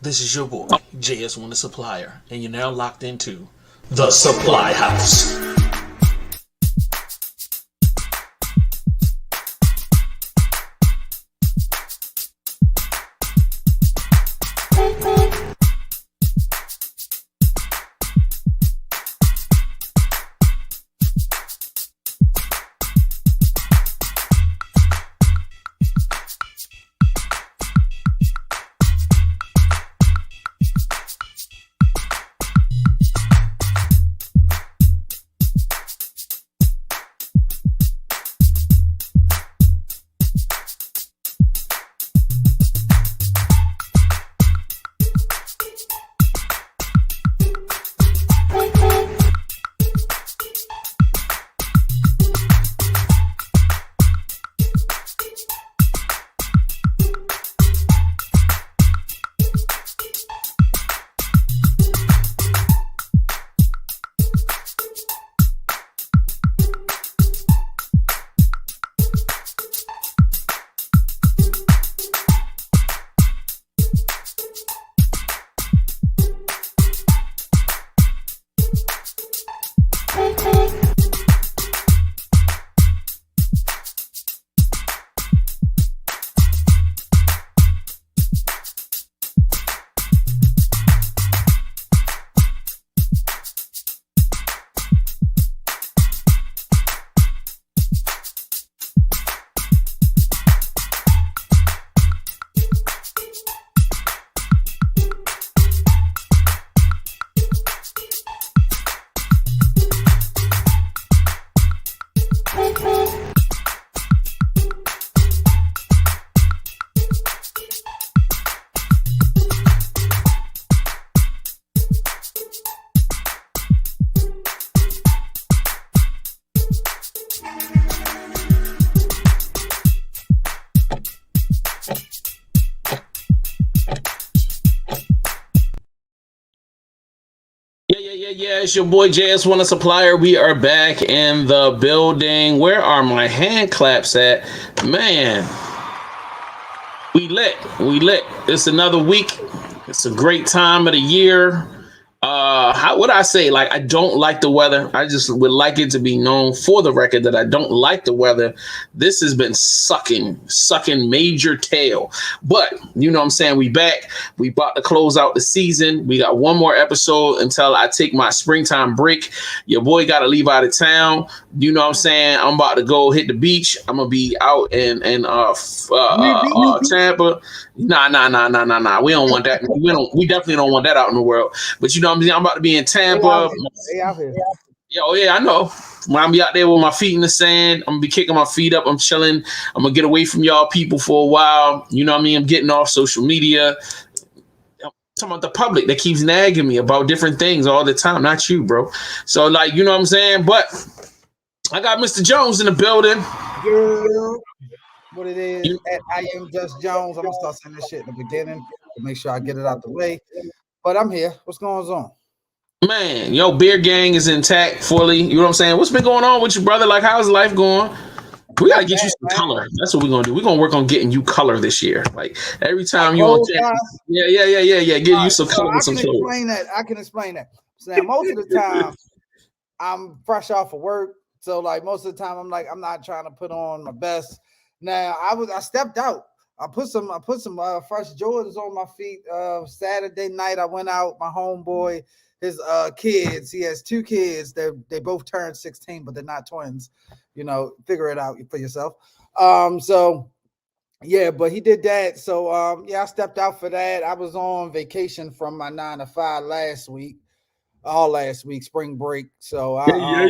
This is your boy, JS1 the Supplier, and you're now locked into the Supply House. Yeah, it's your boy JS1 the Supplier. We are back in the building. Where are my hand claps at? Man, we lit. It's another week. It's a great time of the year. How would I say? Like, I don't like the weather. I just would like it to be known for the record that I don't like the weather. This has been sucking major tail. But you know what I'm saying? We back. We about to close out the season. We got one more episode until I take my springtime break. Your boy got to leave out of town. You know what I'm saying? I'm about to go hit the beach. I'm gonna be out in Tampa. Nah. We don't want that. We definitely don't want that out in the world. But you know what I'm saying? I'm about to be in Tampa. They out here. Yeah, I know. When I'm be out there with my feet in the sand, I'm gonna be kicking my feet up. I'm chilling. I'm gonna get away from y'all people for a while. You know what I mean? I'm getting off social media. I'm talking about the public that keeps nagging me about different things all the time. Not you, bro. So like, you know what I'm saying? But I got Mr. Jones in the building. Yeah. What it is, I am Just Jones. I'm gonna start saying this shit in the beginning to make sure I get it out the way. But I'm here. What's going on? Man, yo, beer gang is intact fully. You know what I'm saying? What's been going on with you, brother? Like, how's life going? We gotta get you some color. That's what we're gonna do. We're gonna work on getting you color this year. Like every time you on yeah. Get you some color with some clothes. I can explain that. So now, most of the time, I'm fresh off of work. So like most of the time, I'm not trying to put on my best. Now I stepped out. I put some fresh Jordans on my feet. Saturday night I went out. My homeboy, his kids. He has two kids. They both turned 16, but they're not twins. You know, figure it out for yourself. So yeah, but he did that. So I stepped out for that. I was on vacation from my 9 to 5 last week, spring break. So I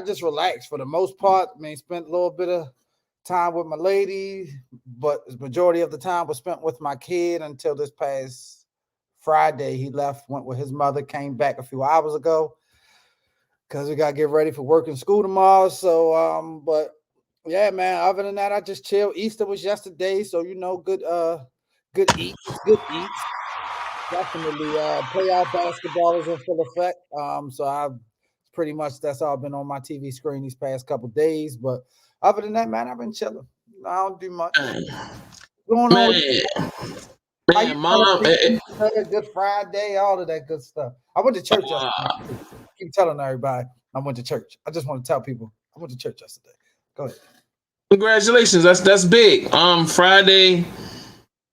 just relaxed for the most part. I mean, spent a little bit of time with my lady, but the majority of the time was spent with my kid until this past Friday. He left, went with his mother, came back a few hours ago because we got to get ready for work and school tomorrow. So, but yeah, man, other than that, I just chilled. Easter was yesterday, so, you know, good eats. Definitely playoff basketball is in full effect. So that's all been on my TV screen these past couple days, but other than that, man, I've been chilling. I don't do much. Going on. How you Man, mom. celebrate Good Friday, all of that good stuff. I went to church yesterday. Keep telling everybody I went to church. I just want to tell people I went to church yesterday. Go ahead. Congratulations. That's big. Friday.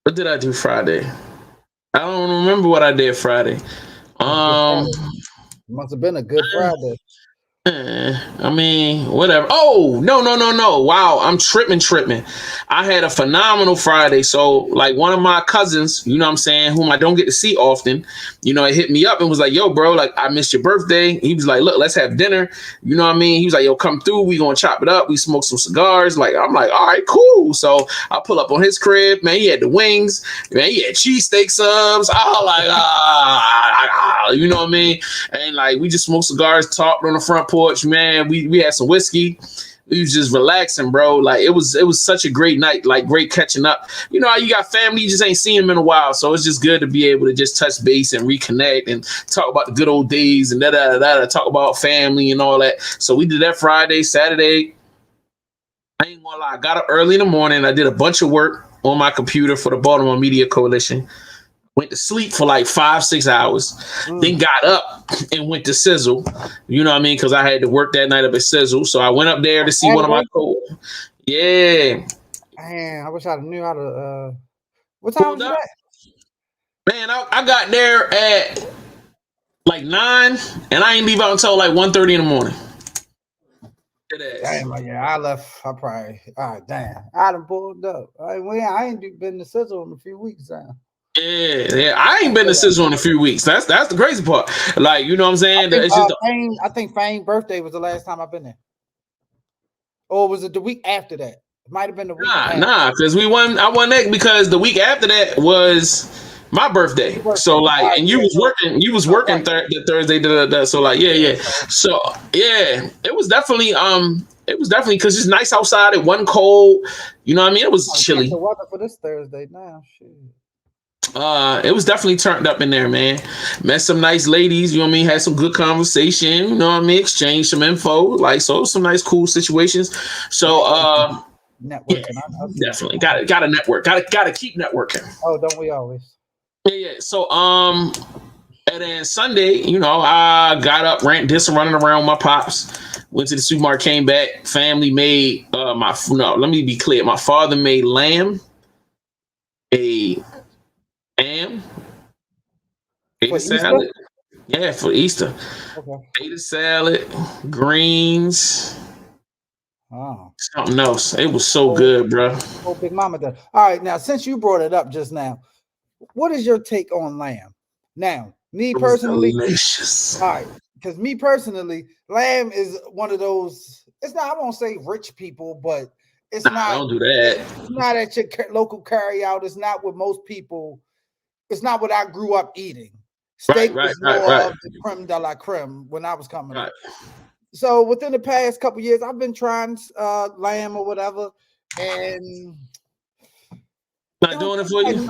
What did I do Friday? I don't remember what I did Friday. Must have been a good Friday. I mean, whatever. Oh, no. Wow, I'm tripping. I had a phenomenal Friday. So, like, one of my cousins, you know what I'm saying, whom I don't get to see often, it hit me up and was like, yo, bro, like, I missed your birthday. He was like, look, let's have dinner. You know what I mean? He was like, yo, come through. We gonna chop it up. We smoke some cigars. Like, I'm like, all right, cool. So I pull up on his crib, man. He had the wings, man. He had cheesesteak subs. I was like, you know what I mean? And like, we just smoked cigars, talked on the front porch, man. We had some whiskey. We was just relaxing, bro. Like, it was such a great night, like great catching up. You know how you got family, you just ain't seen them in a while. So it's just good to be able to just touch base and reconnect and talk about the good old days and talk about family and all that. So we did that Friday, Saturday. I ain't gonna lie, I got up early in the morning. I did a bunch of work on my computer for the Baltimore Media Coalition. Went to sleep for like 5-6 hours, then got up and went to Sizzle. You know what I mean? Because I had to work that night up at Sizzle. So I went up there to see one of my co-workers. Yeah. Man, I wish I knew how to. What time was that? Man, I got there at like 9, and I ain't leave out until like 1:30 in the morning. Damn, yeah, I left. I probably. Damn, I done pulled up. I ain't been to Sizzle in a few weeks now. Yeah. I ain't been to Sizzle in a few weeks. That's the crazy part. Like, you know what I'm saying? I think Fame's birthday was the last time I've been there. Or was it the week after that? It might have been the week. Nah, because I won that because the week after that was my birthday. So like, and you was working the Thursday. So like, yeah. So yeah, it was definitely because it's nice outside. It wasn't cold. You know what I mean? It was chilly. The weather for this Thursday now. Shit. It was definitely turned up in there, man. Met some nice ladies, you know what I mean? Had some good conversation, you know what I mean? Exchanged some info, like, so it was some nice, cool situations. So, networking, yeah, definitely got to network, got to keep networking. Oh, don't we always? Yeah. So, and then Sunday, I got up, did some running around with my pops. Went to the supermarket, came back. Family made let me be clear. My father made lamb, ham, potato salad. Yeah, for Easter. Okay. Potato salad, greens. Oh. Something else. It was so good, bro. Oh, Big Mama does. All right, now since you brought it up just now, what is your take on lamb? Now, me personally, delicious. All right, because me personally, lamb is one of those. It's not. I won't say rich people, but it's not. Don't do that. It's not at your local carry out. It's not what most people. It's not what I grew up eating. Steak was more of the creme de la creme when I was coming up. So within the past couple years, I've been trying lamb or whatever, and not doing it for you.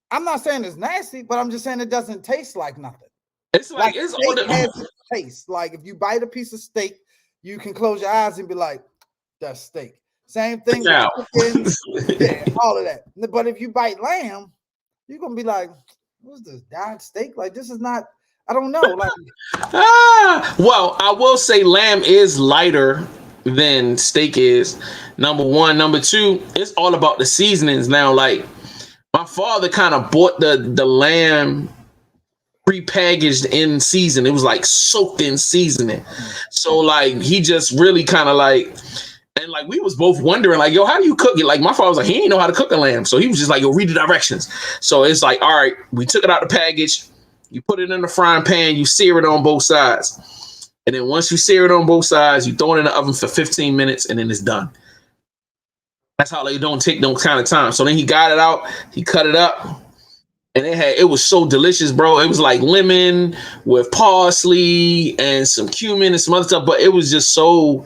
I'm not saying it's nasty, but I'm just saying it doesn't taste like nothing. It's like it's all the has taste. Like if you bite a piece of steak, you can close your eyes and be like, "That's steak." Same thing with chicken, all of that. But if you bite lamb, you're gonna be like, what's this dyed steak? Like, this is not, I don't know. Like, well, I will say lamb is lighter than steak is. Number one. Number two, it's all about the seasonings now. Like, my father kind of bought the lamb pre-packaged in season. It was like soaked in seasoning. So like he just really kind of like. And like we was both wondering, like, yo, how do you cook it? Like my father was like, he didn't know how to cook a lamb. So he was just like, yo, read the directions. So it's like, all right, we took it out the package, you put it in the frying pan, you sear it on both sides. And then once you sear it on both sides, you throw it in the oven for 15 minutes and then it's done. That's how they don't take no kind of time. So then he got it out, he cut it up. And it was so delicious, bro. It was like lemon with parsley and some cumin and some other stuff, but it was so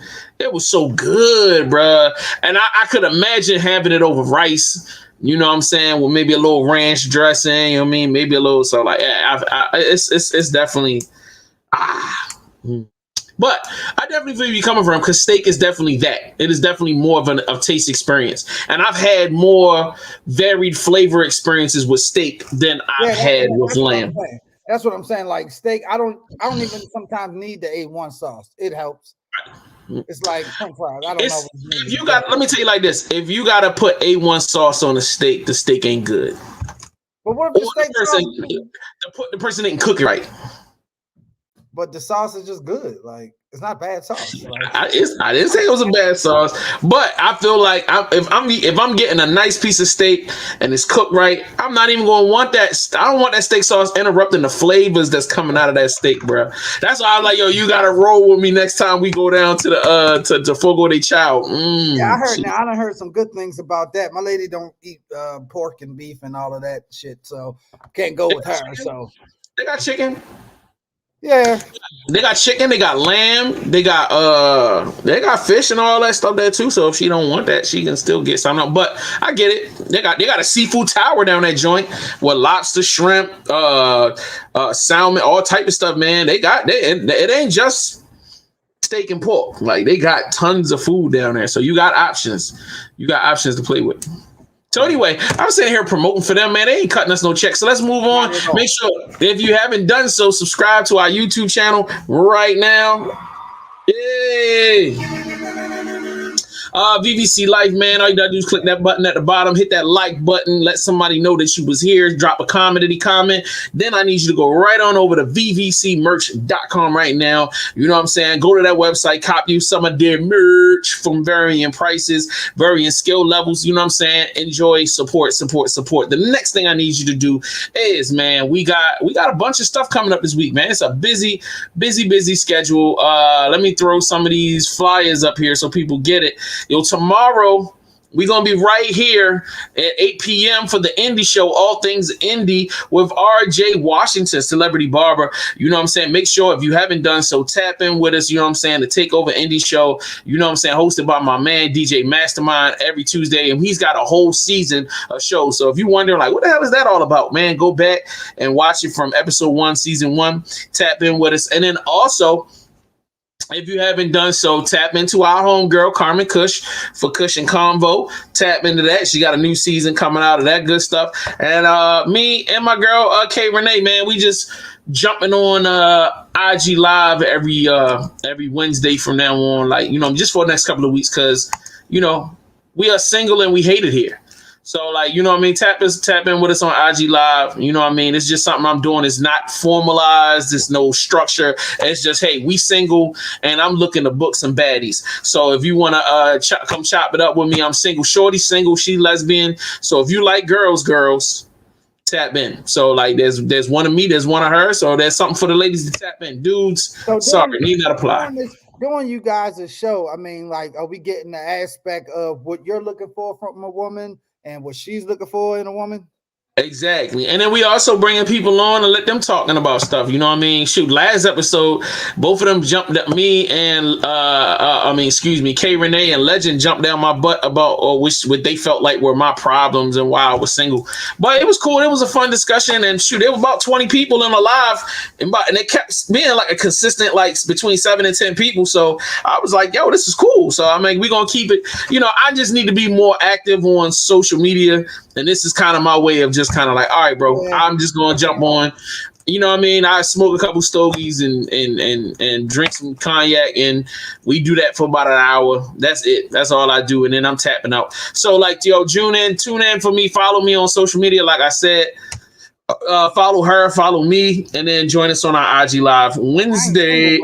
good, bro. And I could imagine having it over rice, you know what I'm saying, with maybe a little ranch dressing, you know what I mean? Maybe a little, so like, yeah, it's definitely, But I definitely feel you coming from because steak is definitely that. It is definitely more of a taste experience. And I've had more varied flavor experiences with steak than I've Yeah, had with that's what I'm lamb. saying. That's what I'm saying. Like steak, I don't even sometimes need the A1 sauce. It helps. It's like French fries. I don't know It's what it if means. you got let me tell you like this. If you gotta put A1 sauce on the steak ain't good. But what if Or the steak sauce? the person didn't cook it right. But the sauce is just good. Like it's not bad sauce. Like, I didn't say it was a bad sauce, but I feel like if I'm getting a nice piece of steak and it's cooked right, I'm not even going to want that. I don't want that steak sauce interrupting the flavors that's coming out of that steak, bro. That's why I'm like, yo, you gotta roll with me next time we go down to the to Fogo de Chao. yeah, I heard. Now I done heard some good things about that. My lady don't eat pork and beef and all of that shit, so can't go with her. So they got chicken. yeah, They got chicken, they got lamb, they got fish and all that stuff there too. So if she don't want that, she can still get something. But I get it. They got a seafood tower down that joint with lobster, shrimp, salmon, all type of stuff, man. It ain't just steak and pork. Like they got tons of food down there. So you got options. You got options to play with. So anyway, I'm sitting here promoting for them, man. They ain't cutting us no checks. So let's move on. Make sure if you haven't done so, subscribe to our YouTube channel right now. Yay! VVC Life, man. All you gotta do is click that button at the bottom, hit that like button, let somebody know that you was here, drop a comment. Then I need you to go right on over to vvcmerch.com right now. You know what I'm saying? Go to that website, cop you some of their merch from varying prices, varying skill levels. You know what I'm saying? Enjoy, support. The next thing I need you to do is, man, we got a bunch of stuff coming up this week, man. It's a busy schedule. Let me throw some of these flyers up here so people get it. Yo, tomorrow we're going to be right here at 8 p.m. for the indie show, All Things Indie, with RJ Washington, Celebrity Barber. You know what I'm saying? Make sure if you haven't done so, tap in with us, you know what I'm saying, the Takeover Indie show, you know what I'm saying, hosted by my man, DJ Mastermind, every Tuesday, and he's got a whole season of shows. So if you're wondering, like, what the hell is that all about, man, go back and watch it from episode 1, season 1, tap in with us. And then also, if you haven't done so, tap into our homegirl, Carmen Cush, for Cush and Convo. Tap into that. She got a new season coming out of that good stuff. And me and my girl, K Renee, man, we just jumping on IG Live every Wednesday from now on, like, you know, just for the next couple of weeks, because, you know, we are single and we hate it here. So, like, you know what I mean? Tap in with us on IG Live. You know what I mean? It's just something I'm doing. It's not formalized. There's no structure. It's just, hey, we single, and I'm looking to book some baddies. So if you want to come chop it up with me, I'm single. Shorty single. She lesbian. So if you like girls, tap in. So, like, there's one of me, there's one of her. So there's something for the ladies to tap in. Dudes, so sorry, need not apply. Doing you guys' show, I mean, like, are we getting the aspect of what you're looking for from a woman and what she's looking for in a woman? Exactly. And then we also bringing people on and let them talking about stuff. You know what I mean? Shoot, last episode, both of them jumped at me and K Renee and Legend jumped down my butt about what they felt like were my problems and why I was single. But it was cool. It was a fun discussion. And shoot, there were about 20 people in the live, and it kept being like a consistent, like, between 7 and 10 people. So I was like, yo, this is cool. So I mean, we're gonna keep it. You know, I just need to be more active on social media. And this is kind of my way of just kind of like, all right, bro, I'm just going to jump on. You know what I mean? I smoke a couple stogies and drink some cognac, and we do that for about an hour. That's it. That's all I do. And then I'm tapping out. So, like, yo, tune in for me. Follow me on social media. Like I said, follow her, follow me, and then join us on our IG Live Wednesday.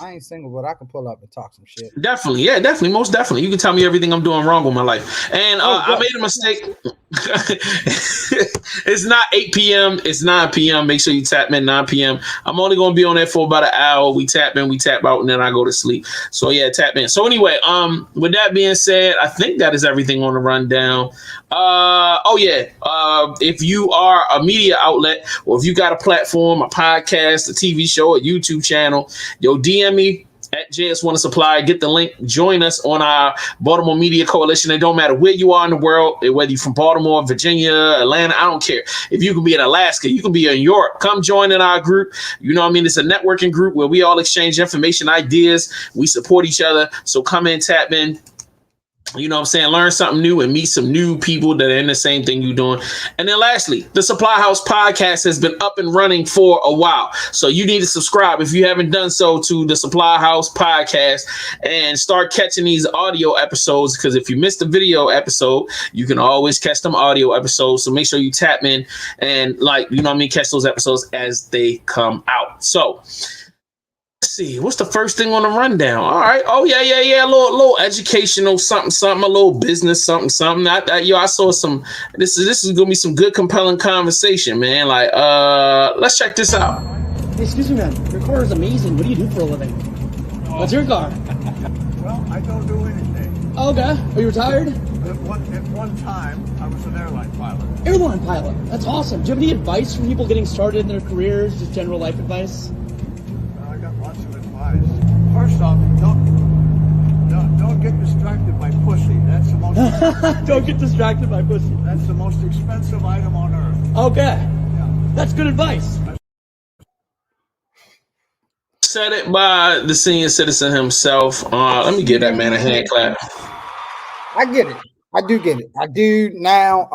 I ain't single, but I can pull up and talk some shit. Definitely. Yeah, definitely. Most definitely. You can tell me everything I'm doing wrong with my life. And I made a mistake. It's not 8 p.m. It's 9 p.m. Make sure you tap in 9 p.m. I'm only going to be on there for about an hour. We tap in, we tap out, and then I go to sleep. So, yeah, tap in. So, anyway, with that being said, I think that is everything on the rundown. If you are a media outlet, or if you got a platform, a podcast, a TV show, a YouTube channel, yo, DM me at JS Wanna Supply. Get the link. Join us on our Baltimore Media Coalition. It don't matter where you are in the world, whether you're from Baltimore, Virginia, Atlanta, I don't care. If you can be in Alaska, you can be in Europe. Come join in our group. You know what I mean? It's a networking group where we all exchange information, ideas. We support each other. So come in, tap in. You know what I'm saying? Learn something new and meet some new people that are in the same thing you're doing. And then lastly, the Supplyhouse podcast has been up and running for a while. So you need to subscribe if you haven't done so to the Supplyhouse podcast and start catching these audio episodes, because if you missed the video episode, you can always catch them audio episodes. So make sure you tap in and catch those episodes as they come out. So let's see, what's the first thing on the rundown? All right. Oh, yeah. A little educational something, a little business something. I saw some. This is gonna be some good, compelling conversation, man. Let's check this out. Hey, excuse me, man. Your car is amazing. What do you do for a living? What's your car? Well, I don't do anything. Oh, okay. Are you retired? At one time, I was an airline pilot. Airline pilot. That's awesome. Do you have any advice for people getting started in their careers? Just general life advice? I got lots of advice. First off, don't get distracted by pussy. That's the most. Don't get distracted by pussy. That's the most expensive item on earth. Okay. Yeah. That's good advice. Said it by the senior citizen himself. Let me give that man a hand clap. I get it. I do get it. I do now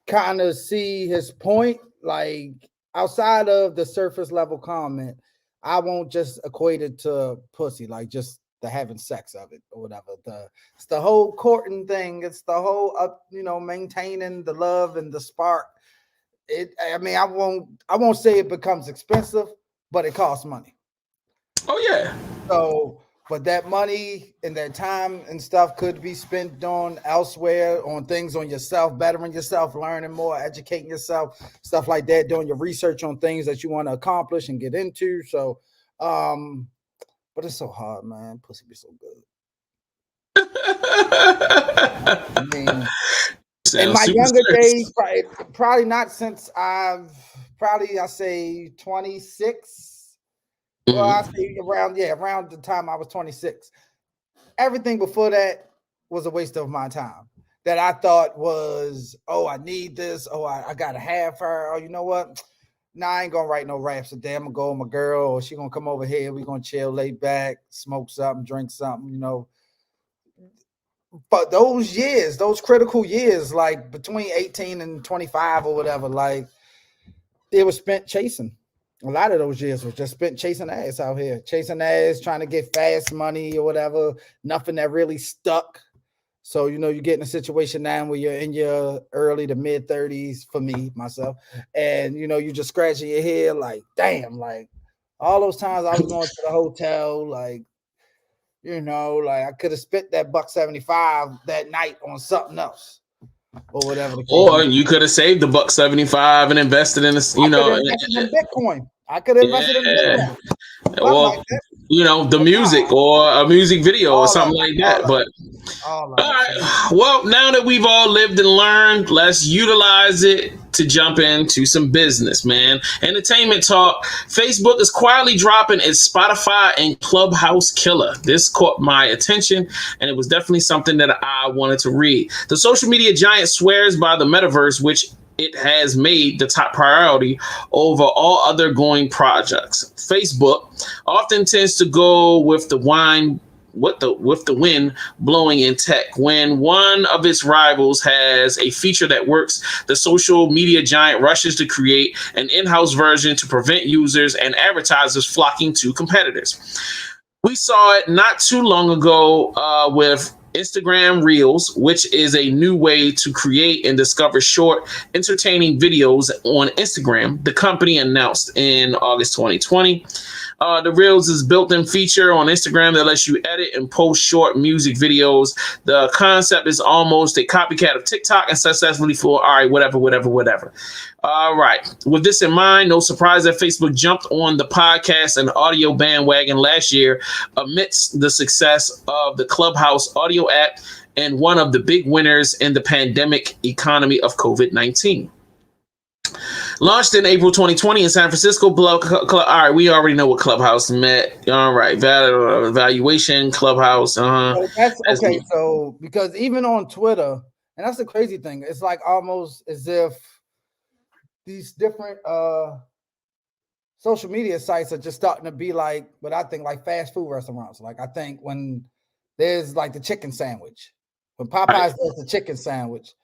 kind of see his point. Like, outside of the surface level comment, I won't just equate it to pussy, like just the having sex of it or whatever. It's the whole courting thing. It's the whole maintaining the love and the spark. I won't say it becomes expensive, but it costs money. Oh yeah. So, but that money and that time and stuff could be spent on elsewhere, on things on yourself, bettering yourself, learning more, educating yourself, stuff like that, doing your research on things that you want to accomplish and get into. So, but it's so hard, man. Pussy be so good. I mean, in my younger days, probably not since I say 26. Well, I say around the time I was 26. Everything before that was a waste of my time. That I thought was, I need this. I gotta have her. Oh, you know what? Nah, I ain't gonna write no raps today. I'm gonna go with my girl, or she gonna come over here. We gonna chill, lay back, smoke something, drink something, But those years, those critical years, like between 18 and 25 or whatever, like they were spent chasing. A lot of those years was just spent chasing ass out here, chasing ass, trying to get fast money or whatever. Nothing that really stuck. So, you get in a situation now where you're in your early to mid 30s, for me, myself, and, you just scratching your head like, damn, like all those times I was going to the hotel, like, I could have spent that $175 that night on something else. Or whatever. Or you could have saved the $175 and invested in this, in Bitcoin. I could have invested in Bitcoin. Or the music or a music video or something like that. But all right. Well, now that we've all lived and learned, let's utilize it to jump into some business, man. Entertainment talk. Facebook is quietly dropping its Spotify and Clubhouse killer. This caught my attention, and it was definitely something that I wanted to read. The social media giant swears by the metaverse, which it has made the top priority over all other going projects. Facebook often tends to go with the wind blowing in tech. When one of its rivals has a feature that works, the social media giant rushes to create an in-house version to prevent users and advertisers flocking to competitors. We saw it not too long ago with Instagram Reels, which is a new way to create and discover short, entertaining videos on Instagram. The company announced in August 2020. The Reels is built-in feature on Instagram that lets you edit and post short music videos. The concept is almost a copycat of TikTok and successfully for whatever. All right. With this in mind, no surprise that Facebook jumped on the podcast and audio bandwagon last year amidst the success of the Clubhouse audio app and one of the big winners in the pandemic economy of COVID-19. Launched in April 2020 in San Francisco. All right, we already know what Clubhouse meant. All right, valuation, Clubhouse. So that's okay. So because even on Twitter, and that's the crazy thing, it's like almost as if these different social media sites are just starting to be like what I think like fast food restaurants. Like I think when there's like the chicken sandwich, when Popeyes does the chicken sandwich,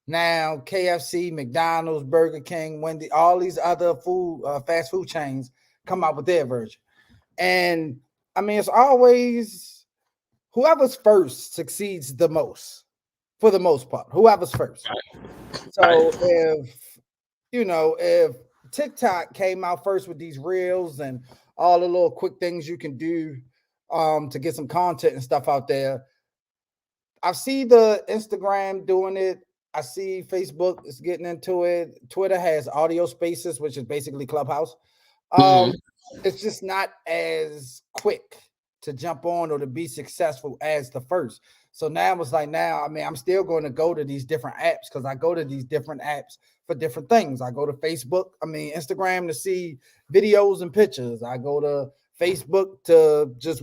now KFC, McDonald's, Burger King, Wendy, all these other food fast food chains come out with their version. And I mean, it's always whoever's first succeeds the most, for the most part. Whoever's first. So if TikTok came out first with these reels and all the little quick things you can do to get some content and stuff out there, I see the Instagram doing it. I see Facebook is getting into it. Twitter has audio spaces, which is basically Clubhouse. It's just not as quick to jump on or to be successful as the first. So now it's like I'm still going to go to these different apps because I go to these different apps for different things. I go to Instagram to see videos and pictures. I go to Facebook to just,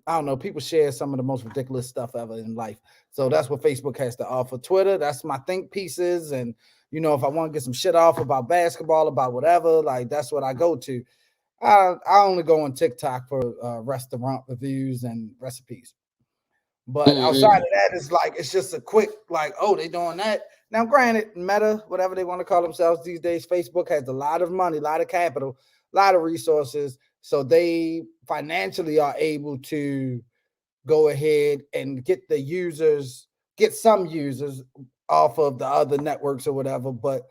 I don't know, people share some of the most ridiculous stuff ever in life. So that's what Facebook has to offer. Twitter, that's my think pieces. And, if I want to get some shit off about basketball, about whatever, like that's what I go to. I only go on TikTok for restaurant reviews and recipes. But outside of that, it's just a quick, they doing that. Now, granted, Meta, whatever they want to call themselves these days, Facebook has a lot of money, a lot of capital, a lot of resources. So they financially are able to go ahead and get some users off of the other networks or whatever. But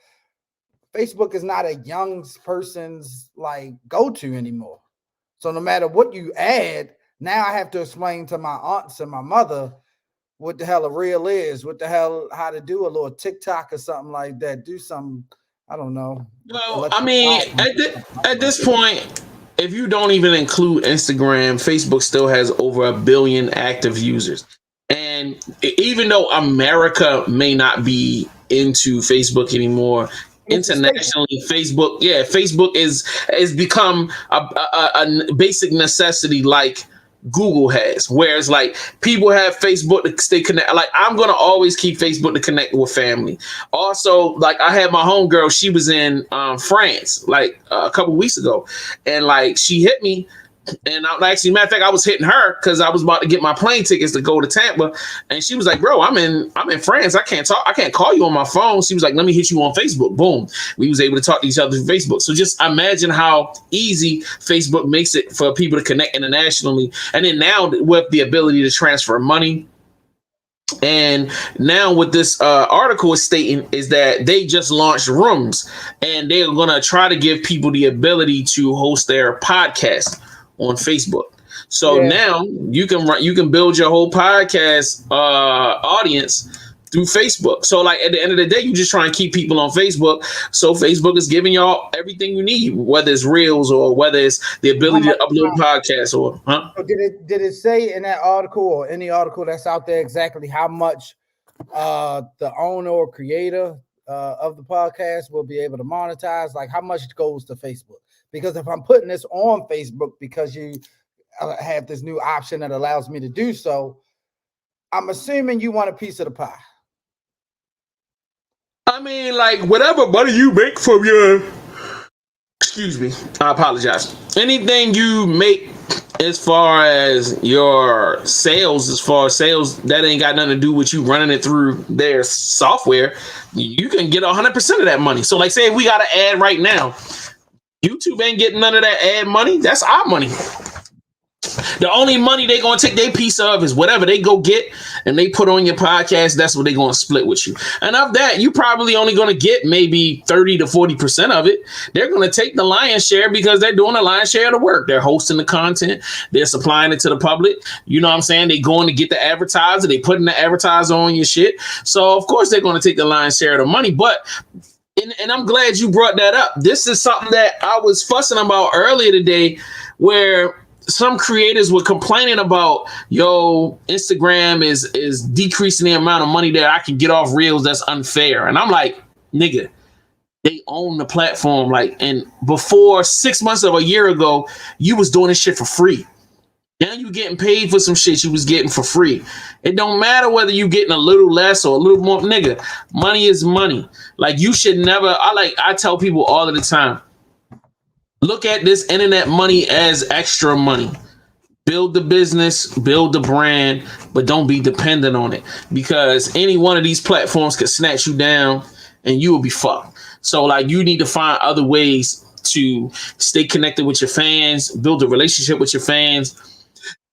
Facebook is not a young person's go-to anymore. So no matter what you add, now I have to explain to my aunts and my mother what the hell a reel is, how to do a little TikTok or something like that. Do some, I don't know. Well, I mean, at this point, if you don't even include Instagram, Facebook still has over 1 billion active users. And even though America may not be into Facebook anymore, internationally, Facebook is become a basic necessity like Google has, whereas people have Facebook to stay connected. I'm gonna always keep Facebook to connect with family. Also, I had my homegirl, she was in France a couple weeks ago, and she hit me. And matter of fact, I was hitting her because I was about to get my plane tickets to go to Tampa, and she was like, "Bro, I'm in France. I can't talk. I can't call you on my phone." She was like, "Let me hit you on Facebook." Boom, we was able to talk to each other through Facebook. So just imagine how easy Facebook makes it for people to connect internationally, and then now with the ability to transfer money. And now what this article is stating is that they just launched rooms, and they're gonna try to give people the ability to host their podcast on Facebook. So now you can build your whole podcast audience through Facebook. So at the end of the day, you just try and keep people on Facebook. So Facebook is giving y'all everything you need, whether it's reels or whether it's the ability to upload podcasts or Did it say in that article or any article that's out there exactly how much the owner or creator of the podcast will be able to monetize? How much goes to Facebook? Because if I'm putting this on Facebook because you have this new option that allows me to do so, I'm assuming you want a piece of the pie. I mean, whatever money you make from your, excuse me, I apologize. Anything you make as far as your sales, that ain't got nothing to do with you running it through their software. You can get 100% of that money. So say if we got an ad right now, YouTube ain't getting none of that ad money. That's our money. The only money they gonna take their piece of is whatever they go get and they put on your podcast. That's what they gonna split with you. And of that, you probably only gonna get maybe 30 to 40% of it. They're gonna take the lion's share because they're doing the lion's share of the work. They're hosting the content. They're supplying it to the public. You know what I'm saying? They going to get the advertiser. They putting the advertiser on your shit. So of course they're gonna take the lion's share of the money. But and I'm glad you brought that up. This is something that I was fussing about earlier today, where some creators were complaining about, Instagram is decreasing the amount of money that I can get off reels. That's unfair. And I'm like, nigga, they own the platform. Like, and before 6 months of a year ago, you was doing this shit for free. Now you getting paid for some shit you was getting for free. It don't matter whether you getting a little less or a little more, nigga. Money is money. Like, you should never. I tell people all of the time, look at this internet money as extra money. Build the business, build the brand, but don't be dependent on it, because any one of these platforms could snatch you down and you will be fucked. So like, you need to find other ways to stay connected with your fans, build a relationship with your fans,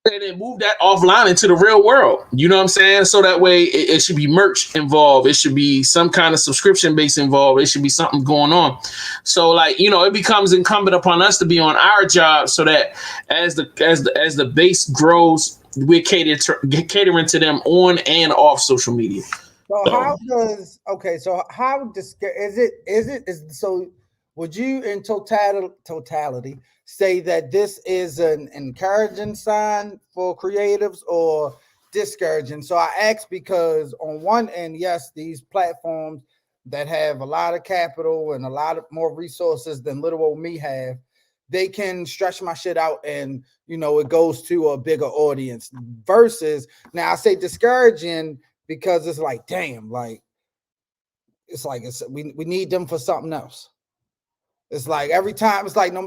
and then move that offline into the real world. You know what I'm saying? So that way it should be merch involved. It should be some kind of subscription base involved. It should be something going on. So like, it becomes incumbent upon us to be on our job, so that as the base grows, we're catering to them on and off social media. So would you in totality say that this is an encouraging sign for creatives or discouraging? So I ask because on one end, yes, these platforms that have a lot of capital and a lot of more resources than little old me have, they can stretch my shit out and, it goes to a bigger audience. Versus, now I say discouraging because it's like, damn, like, we need them for something else. It's like every time it's like, no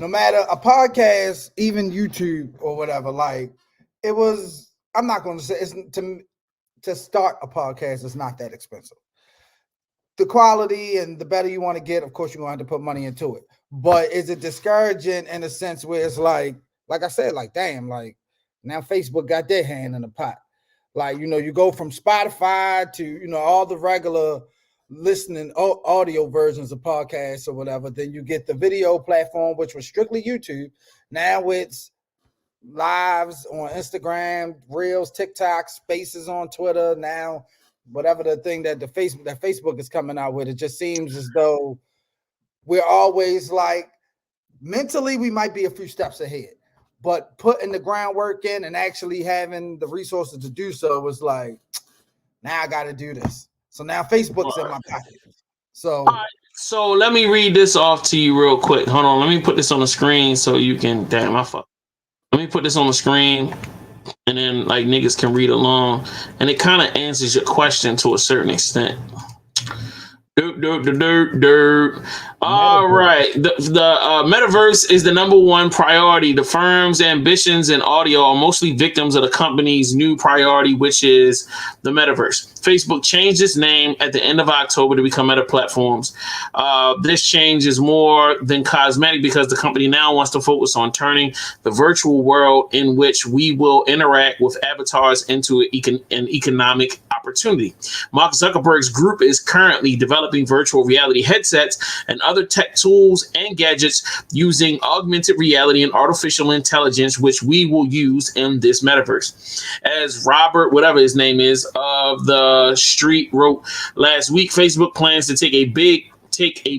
matter a podcast, even YouTube or whatever, like I'm not going to say it's to start a podcast is not that expensive. The quality and the better you want to get, of course, you're going to have to put money into it. But is it discouraging in a sense where it's like I said, like, damn, like now Facebook got their hand in the pot. Like, you go from Spotify to, all the regular listening audio versions of podcasts or whatever. Then you get the video platform, which was strictly YouTube. Now it's lives on Instagram, Reels, TikTok, Spaces on Twitter. Now, whatever the thing that Facebook is coming out with, it just seems as though we're always like, mentally we might be a few steps ahead, but putting the groundwork in and actually having the resources to do so was like, now I got to do this. So now Facebook's in my pocket. So, so let me read this off to you real quick. Hold on. Let me put this on the screen so you can, damn, I fuck. Let me put this on the screen and then like niggas can read along. And it kind of answers your question to a certain extent. All right. The metaverse is the number one priority. The firm's ambitions in audio are mostly victims of the company's new priority, which is the metaverse. Facebook changed its name at the end of October to become Meta Platforms. This change is more than cosmetic because the company now wants to focus on turning the virtual world in which we will interact with avatars into an economic opportunity. Mark Zuckerberg's group is currently developing virtual reality headsets and other tech tools and gadgets using augmented reality and artificial intelligence, which we will use in this metaverse. As Robert, whatever his name is, of the Street wrote last week, Facebook plans to take a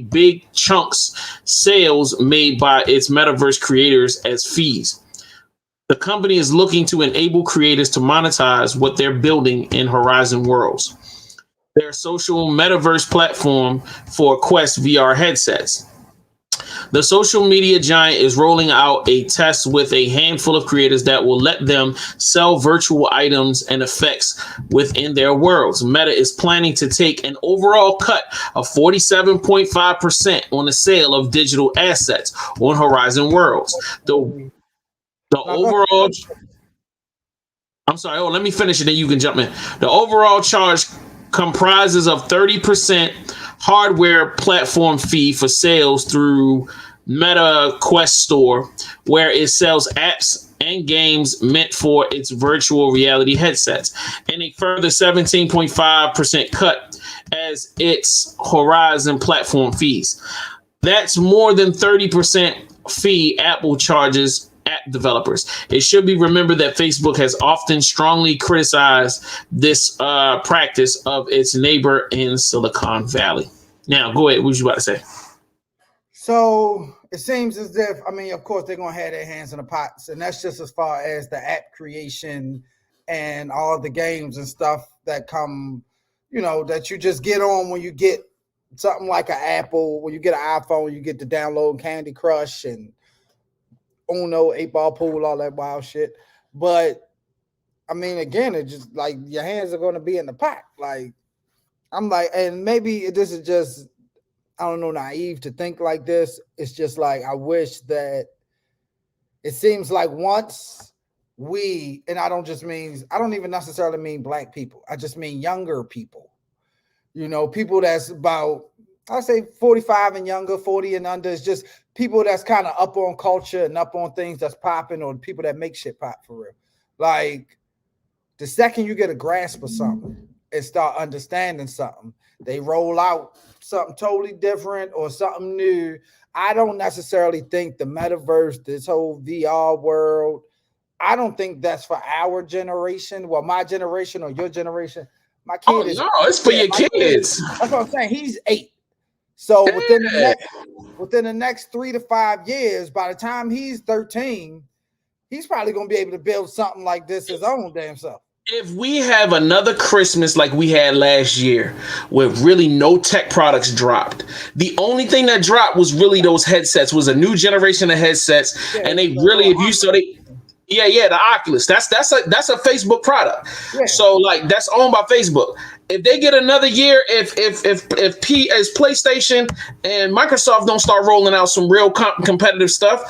big chunks sales made by its metaverse creators as fees. The company is looking to enable creators to monetize what they're building in Horizon Worlds, their social metaverse platform for Quest VR headsets. The social media giant is rolling out a test with a handful of creators that will let them sell virtual items and effects within their worlds. Meta is planning to take an overall cut of 47.5% on the sale of digital assets on Horizon Worlds. The overall... I'm sorry. Oh, let me finish it, then you can jump in. The overall charge comprises of 30% hardware platform fee for sales through Meta Quest Store, where it sells apps and games meant for its virtual reality headsets, and a further 17.5% cut as its Horizon platform fees. That's more than 30% fee Apple charges app developers. It should be remembered that Facebook has often strongly criticized this practice of its neighbor in Silicon Valley. Now, go ahead. What you about to say? So it seems as if, of course, they're going to have their hands in the pots, and that's just as far as the app creation and all the games and stuff that come, that you just get on when you get something like an Apple. When you get an iPhone, you get to download Candy Crush and Uno, 8-ball pool, all that wild shit. But I mean, again, it's just like your hands are going to be in the pot. Like I'm like, and maybe this is just, I don't know, naive to think like this. It's just like I wish that it seems like once we, and I don't even necessarily mean black people. I just mean younger people. You know, people that's about, I say 45 and younger, 40 and under. It's just people that's kind of up on culture and up on things that's popping, or people that make shit pop for real. Like the second you get a grasp of something and start understanding something, they roll out something totally different or something new. I don't necessarily think the metaverse, this whole VR world, I don't think that's for our generation. Well, my generation or your generation. My kid is, no, it's for your kids. That's what I'm saying. He's 8. So within the next 3 to 5 years, by the time he's 13, he's probably going to be able to build something like this his own damn self. If we have another Christmas like we had last year, with really no tech products dropped, the only thing that dropped was really those headsets. Was a new generation of headsets, and they really, if you saw they. Yeah, the Oculus. That's a Facebook product. Yeah. So like that's owned by Facebook. If they get another year, if PlayStation and Microsoft don't start rolling out some real competitive stuff,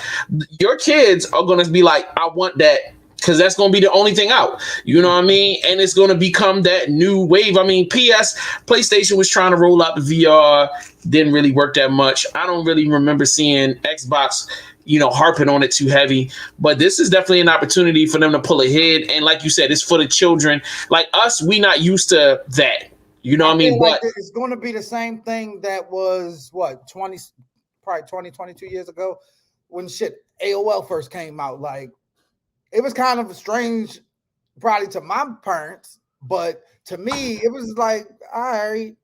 your kids are gonna be like, I want that. Because that's going to be the only thing out. You know what I mean? And it's going to become that new wave. I mean, PlayStation was trying to roll out the VR. Didn't really work that much. I don't really remember seeing Xbox, harping on it too heavy. But this is definitely an opportunity for them to pull ahead. And like you said, it's for the children. Like us, we not used to that. You know what I mean? Like but it's going to be the same thing that was, 22 years ago when AOL first came out. Like, it was kind of strange, probably to my parents, but to me, it was like, all right.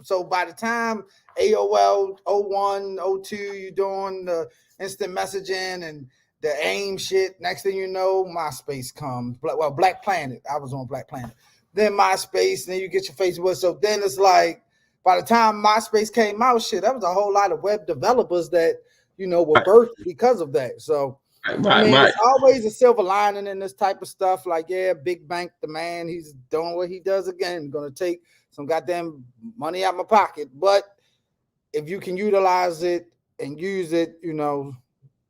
So by the time AOL 01, 02, you're doing the instant messaging and the AIM shit, next thing you know, MySpace comes. Well, Black Planet. I was on Black Planet. Then MySpace, then you get your Facebook. So then it's like, by the time MySpace came out, that was a whole lot of web developers that, were birthed because of that. So, it's always a silver lining in this type of stuff. Like, yeah, big bank, the man, he's doing what he does again. Going to take some goddamn money out my pocket. But if you can utilize it and use it, to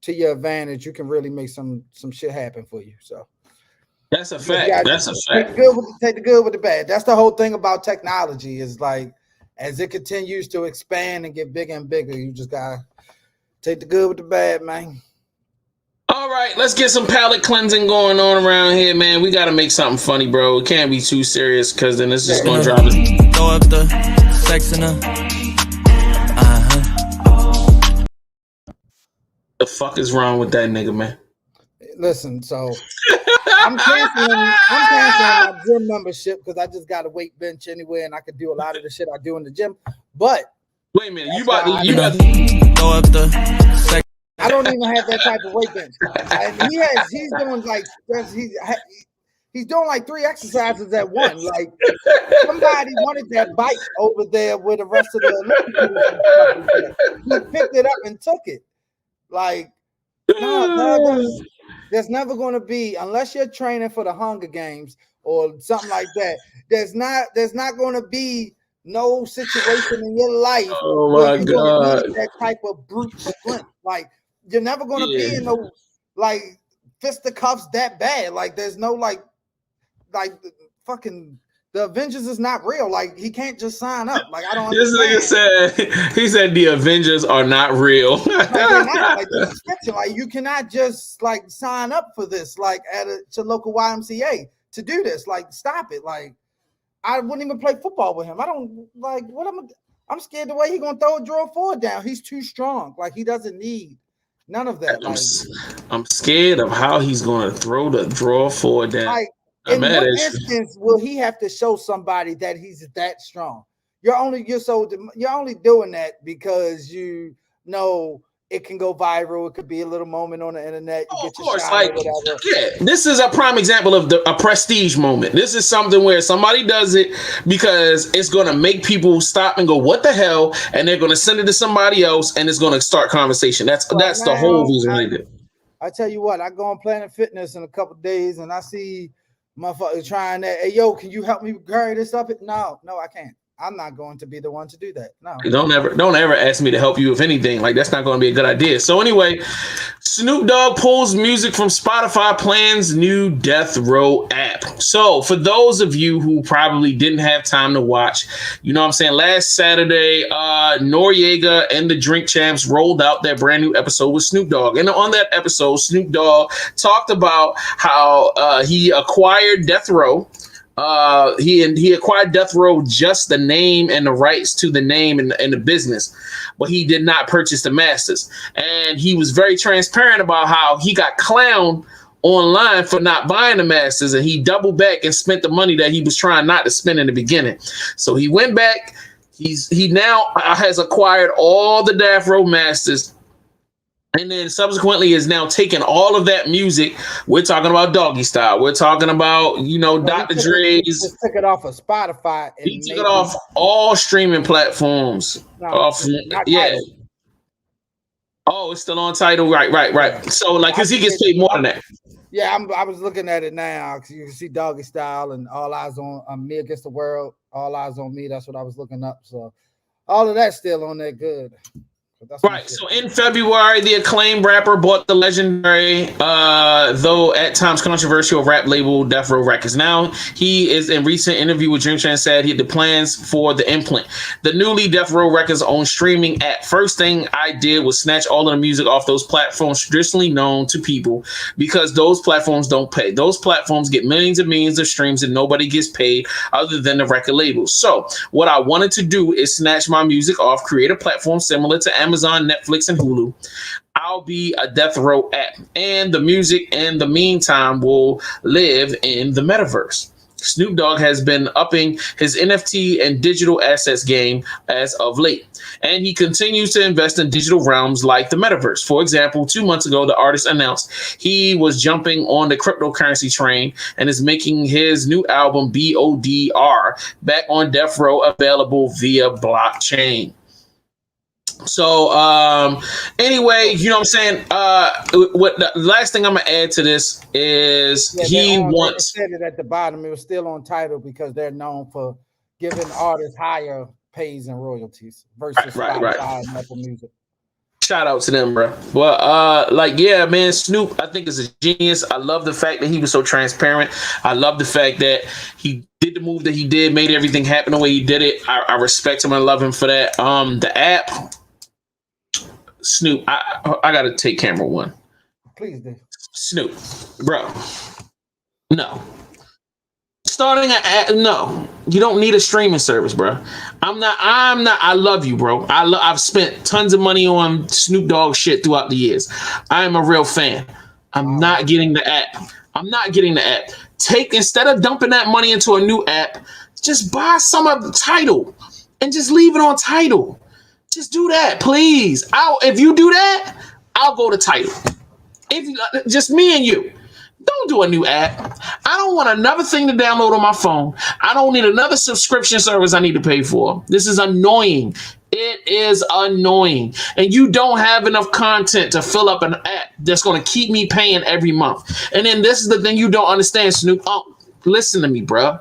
your advantage, you can really make some shit happen for you. So that's a fact. That's a fact. Take the good with the bad. That's the whole thing about technology is like, as it continues to expand and get bigger and bigger, you just got to take the good with the bad, man. All right, let's get some palate cleansing going on around here, man. We got to make something funny, bro. It can't be too serious because then it's just going to drop us. Throw up the sex in her. The fuck is wrong with that nigga, man? Listen, so I'm canceling my gym membership because I just got a weight bench anyway, and I could do a lot of the shit I do in the gym. But wait a minute, you about to throw up the sex. I don't even have that type of weight bench. And he's doing like 3 exercises at one. Like somebody wanted that bike over there with the rest of the he picked it up and took it. Like there's never going to be, unless you're training for the Hunger Games or something like that. There's not going to be no situation in your life. Oh my God! Need that type of brute strength, like. You're never going to be in no like fisticuffs that bad. Like there's no like fucking the Avengers is not real. Like he can't just sign up. Like I don't. This nigga said the Avengers are not real. Like, they're not. Like you cannot just like sign up for this like to local YMCA to do this. Like stop it. Like I wouldn't even play football with him. I don't like what I'm scared the way he's gonna throw a draw forward down. He's too strong. Like he doesn't need. None of that. I'm scared of how he's going to throw the draw forward down. Like, in what instance will he have to show somebody that he's that strong? You're only doing that because you know it can go viral. It could be a little moment on the internet. You get Of your course, shot like or whatever. yeah, this is a prime example of a prestige moment. This is something where somebody does it because it's going to make people stop and go, "What the hell?" And they're going to send it to somebody else, and it's going to start conversation. That's the whole reason they did. I tell you what, I go on Planet Fitness in a couple of days, and I see motherfuckers trying that. Hey, yo, can you help me carry this up? No, I can't. I'm not going to be the one to do that. No. Don't ever ask me to help you with anything. Like, that's not going to be a good idea. So anyway, Snoop Dogg pulls music from Spotify, plans new Death Row app. So for those of you who probably didn't have time to watch, you know what I'm saying? Last Saturday, Noriega and the Drink Champs rolled out their brand new episode with Snoop Dogg. And on that episode, Snoop Dogg talked about how he acquired Death Row. He acquired Death Row, just the name and the rights to the name and the business, but he did not purchase the masters. And he was very transparent about how he got clowned online for not buying the masters, and he doubled back and spent the money that he was trying not to spend in the beginning. So he went back. He now has acquired all the Death Row masters. And then subsequently is now taking all of that music. We're talking about Doggy Style. We're talking about, Dr. Dre's. He took it off of Spotify. And he took it off all streaming platforms. Yeah. Oh, it's still on Tidal. Right. So, like, because he gets paid more than that. Yeah, I was looking at it now. You can see Doggy Style and All Eyes on Me Against the World. All Eyes on Me. That's what I was looking up. So, all of that's still on there good. Right. So in February, the acclaimed rapper bought the legendary, though at times controversial, rap label Death Row Records. Now he is in recent interview with Drink Champs said he had the plans for the imprint. The newly Death Row Records own streaming app. First thing I did was snatch all of the music off those platforms traditionally known to people, because those platforms don't pay. Those platforms get millions and millions of streams and nobody gets paid other than the record labels. So what I wanted to do is snatch my music off, create a platform similar to Amazon, Netflix, and Hulu. I'll be a Death Row app, and the music in the meantime will live in the metaverse. Snoop Dogg has been upping his NFT and digital assets game as of late, and he continues to invest in digital realms like the metaverse. For example, 2 months ago, the artist announced he was jumping on the cryptocurrency train and is making his new album BODR back on Death Row, available via blockchain. So anyway, you know what I'm saying? What the last thing I'm gonna add to this is he wants. Said it at the bottom. It was still on Tidal because they're known for giving artists higher pays and royalties versus Spotify and Apple Music. Shout out to them, bro. Well, yeah, man, Snoop, I think is a genius. I love the fact that he was so transparent. I love the fact that he did the move that he did, made everything happen the way he did it. I respect him and love him for that. The app, Snoop, I gotta take camera one. Please do. Snoop, bro. No. Starting an app, no. You don't need a streaming service, bro. I'm not. I love you, bro. I've spent tons of money on Snoop Dogg shit throughout the years. I am a real fan. I'm not getting the app. Instead of dumping that money into a new app, just buy some of the Tidal and just leave it on Tidal. Just do that, please. If you do that, I'll go to Tidal. Just me and you. Don't do a new app. I don't want another thing to download on my phone. I don't need another subscription service I need to pay for. This is annoying. It is annoying. And you don't have enough content to fill up an app that's going to keep me paying every month. And then this is the thing you don't understand, Snoop. Oh, listen to me, bro.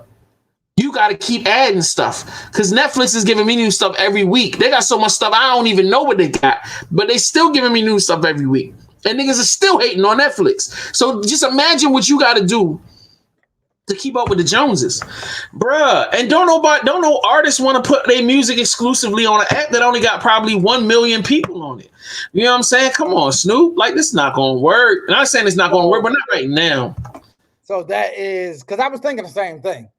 You got to keep adding stuff, because Netflix is giving me new stuff every week. They got so much stuff I don't even know what they got, but they still giving me new stuff every week. And niggas are still hating on Netflix. So just imagine what you got to do to keep up with the Joneses, bruh. And don't no artists want to put their music exclusively on an app that only got probably 1 million people on it. You know what I'm saying? Come on, Snoop. Like, this is not going to work. I'm not saying it's not going to work, but not right now. So that is, because I was thinking the same thing.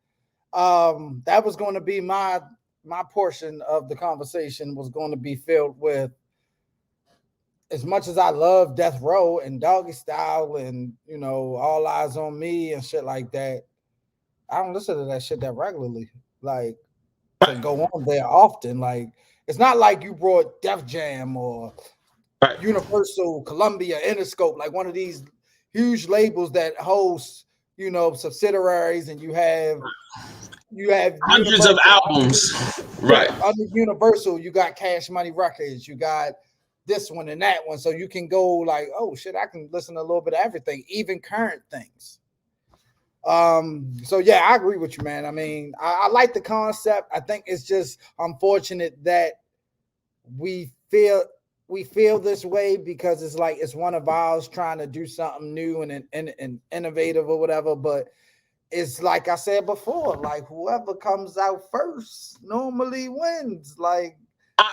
That was going to be my portion of the conversation, was going to be filled with, as much as I love Death Row and Doggy Style and, All Eyes on Me and shit like that, I don't listen to that shit that regularly. Like, to go on there often. Like, it's not like you brought Def Jam or Right. Universal, Columbia, Interscope, like one of these huge labels that hosts, subsidiaries, and you have Hundreds of Universal. albums. Right. Under Universal, you got Cash Money Records, you got this one and that one. So you can go like, oh shit, I can listen to a little bit of everything, even current things. So yeah, I agree with you, man. I mean, I like the concept. I think it's just unfortunate that we feel this way because it's like it's one of ours trying to do something new and innovative or whatever. But it's like I said before, like whoever comes out first normally wins. Like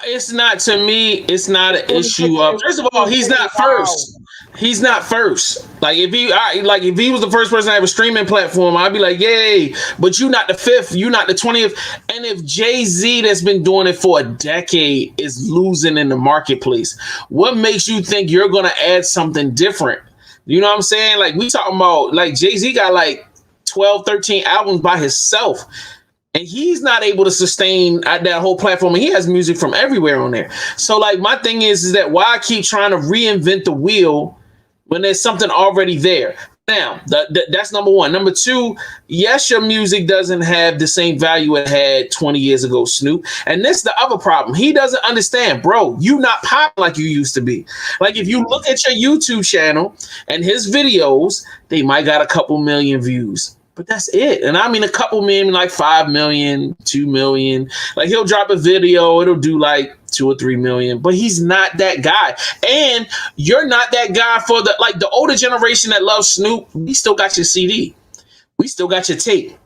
it's not, to me, it's not an issue of, first of all, he's not first. He's not first. Like if he was the first person to have a streaming platform, I'd be like, yay. But you're not the 5th, you're not the 20th. And if Jay-Z, that's been doing it for a decade, is losing in the marketplace, what makes you think you're gonna add something different? You know what I'm saying? Like we talking about, like Jay-Z got like 12, 13 albums by himself. And he's not able to sustain that whole platform. And he has music from everywhere on there. So like my thing is that why keep trying to reinvent the wheel when there's something already there? Now, that's number one. Number two, yes, your music doesn't have the same value it had 20 years ago, Snoop. And this is the other problem. He doesn't understand, bro, you not popping like you used to be. Like if you look at your YouTube channel and his videos, they might got a couple million views. But that's it. And I mean, a couple million, like 5 million, 2 million. Like he'll drop a video, it'll do like 2 or 3 million, but he's not that guy. And you're not that guy for the older generation that loves Snoop. We still got your CD. We still got your tape.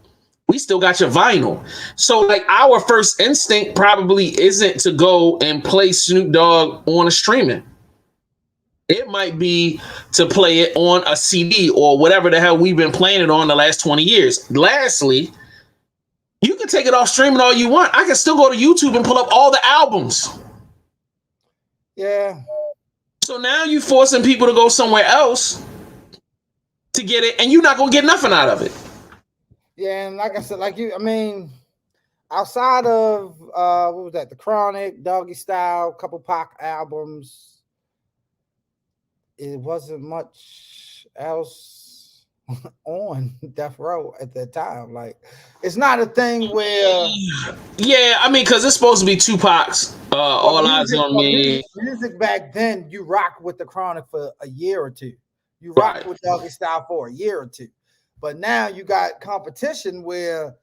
We still got your vinyl. So like our first instinct probably isn't to go and play Snoop Dogg on a streaming. It might be to play it on a CD or whatever the hell we've been playing it on the last 20 years. Lastly, you can take it off streaming all you want. I can still go to YouTube and pull up all the albums. Yeah. So now you're forcing people to go somewhere else to get it, and you're not going to get nothing out of it. Yeah, and like I said, outside of, what was that? The Chronic, Doggy Style, couple Pac albums, it wasn't much else on Death Row at that time. Like, it's not a thing where. Yeah, I mean, because it's supposed to be Tupac's All Eyes on Me. Music back then, you rock with the Chronic for a year or two. You rock with Doggy Style for a year or two. But now you got competition where,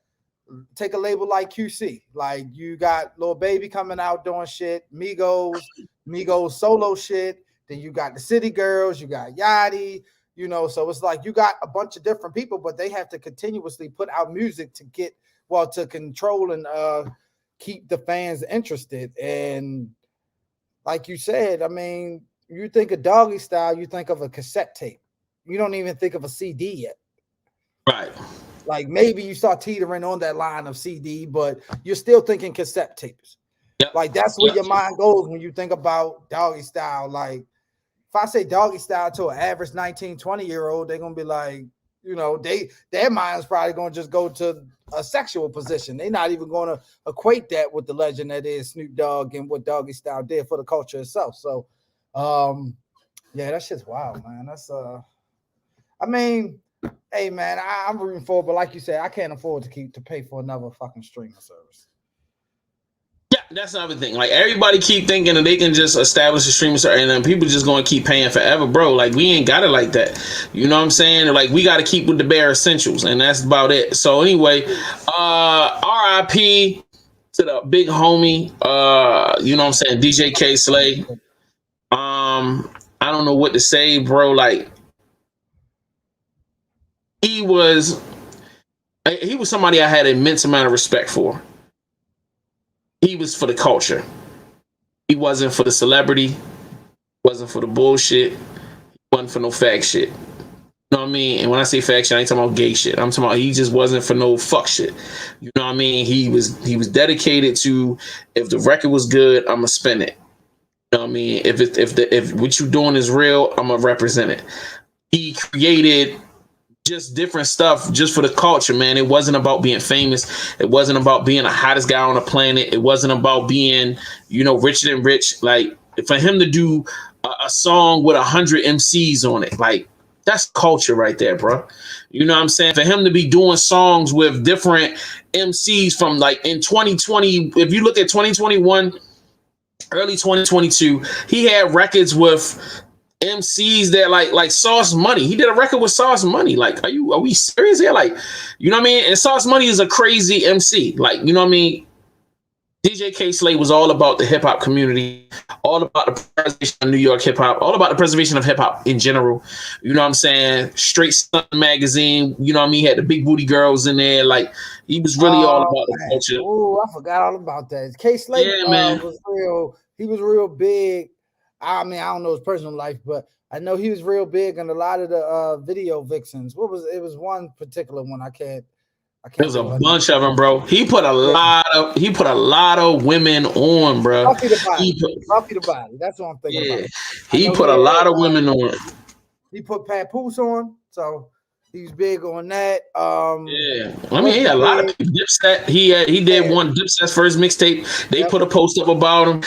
take a label like QC. Like, you got Lil Baby coming out doing shit, Migos solo shit. Then you got the City Girls, you got Yachty, so it's like you got a bunch of different people, but they have to continuously put out music to control and keep the fans interested. And like you said, I mean, you think of Doggy Style, you think of a cassette tape. You don't even think of a CD yet. Right. Like maybe you start teetering on that line of CD, but you're still thinking cassette tapes. Yep. Like that's where your mind goes when you think about Doggy Style. Like, if I say Doggy Style to an average 19, 20-year-old, they're going to be like, their mind's probably going to just go to a sexual position. They're not even going to equate that with the legend that is Snoop Dogg and what Doggy Style did for the culture itself. So, yeah, that shit's wild, man. That's, I mean, hey, man, I'm rooting for it, but like you said, I can't afford to pay for another fucking streaming service. Yeah, that's another thing. Like everybody keep thinking that they can just establish a streaming service and then people just going to keep paying forever, bro. Like we ain't got it like that. You know what I'm saying? Like we got to keep with the bare essentials, and that's about it. So anyway, RIP to the big homie. You know what I'm saying? DJ K Slay. I don't know what to say, bro. Like he was somebody I had an immense amount of respect for. He was for the culture. He wasn't for the celebrity. He wasn't for the bullshit. He wasn't for no fag shit. You know what I mean? And when I say fag shit, I ain't talking about gay shit. I'm talking about he just wasn't for no fuck shit. You know what I mean? He was dedicated to, if the record was good, I'm gonna spin it. You know what I mean? If what you doing is real, I'm gonna represent it. He created just different stuff just for the culture, man. It wasn't about being famous. It wasn't about being the hottest guy on the planet. It wasn't about being, richer than rich. Like for him to do a song with 100 MCs on it. Like, that's culture right there, bro. You know what I'm saying? For him to be doing songs with different MCs from like in 2020, if you look at 2021, early 2022, he had records with MCs that like Sauce Money. He did a record with Sauce Money. Like, are we serious here? Like, you know what I mean? And Sauce Money is a crazy MC. Like, you know what I mean? DJ K Slade was all about the hip hop community, all about the preservation of New York hip hop, all about the preservation of hip hop in general. You know what I'm saying? Straight Sun magazine, you know what I mean? He had the big booty girls in there. Like, he was really all about the culture. Oh, I forgot all about that. K Slade was real. He was real big. I mean, I don't know his personal life, but I know he was real big in a lot of the video vixens. It was one particular one. I can't. There's a bunch of them, bro. He put a lot of women on, bro. Buffy the Body. That's what I'm thinking about. He put a lot of women on. He put Papoose on, so he's big on that. I mean, he had a lot of people. Dipset. He did one Dipset's first mixtape. They put a post up about him.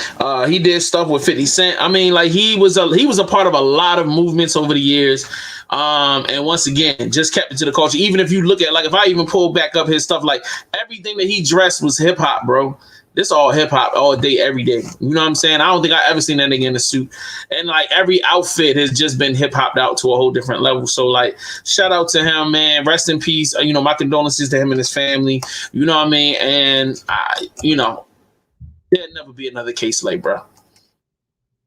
He did stuff with 50 Cent. I mean, like he was a part of a lot of movements over the years. And once again, just kept it to the culture. Even if you look at, like, if I even pull back up his stuff, like everything that he dressed was hip hop, bro. This all hip hop all day, every day. You know what I'm saying? I don't think I ever seen that nigga in a suit. And like every outfit has just been hip hopped out to a whole different level. So like, shout out to him, man. Rest in peace. You know, my condolences to him and his family. You know what I mean? And there'll never be another case like, bro.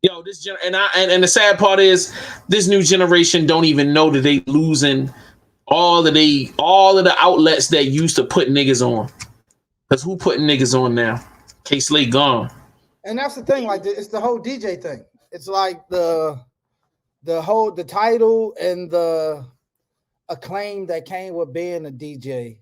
Yo, and the sad part is this new generation don't even know that they losing all of the outlets that used to put niggas on. Cause who putting niggas on now? K Slade gone. And that's the thing, like it's the whole DJ thing. It's like the title and the acclaim that came with being a DJ.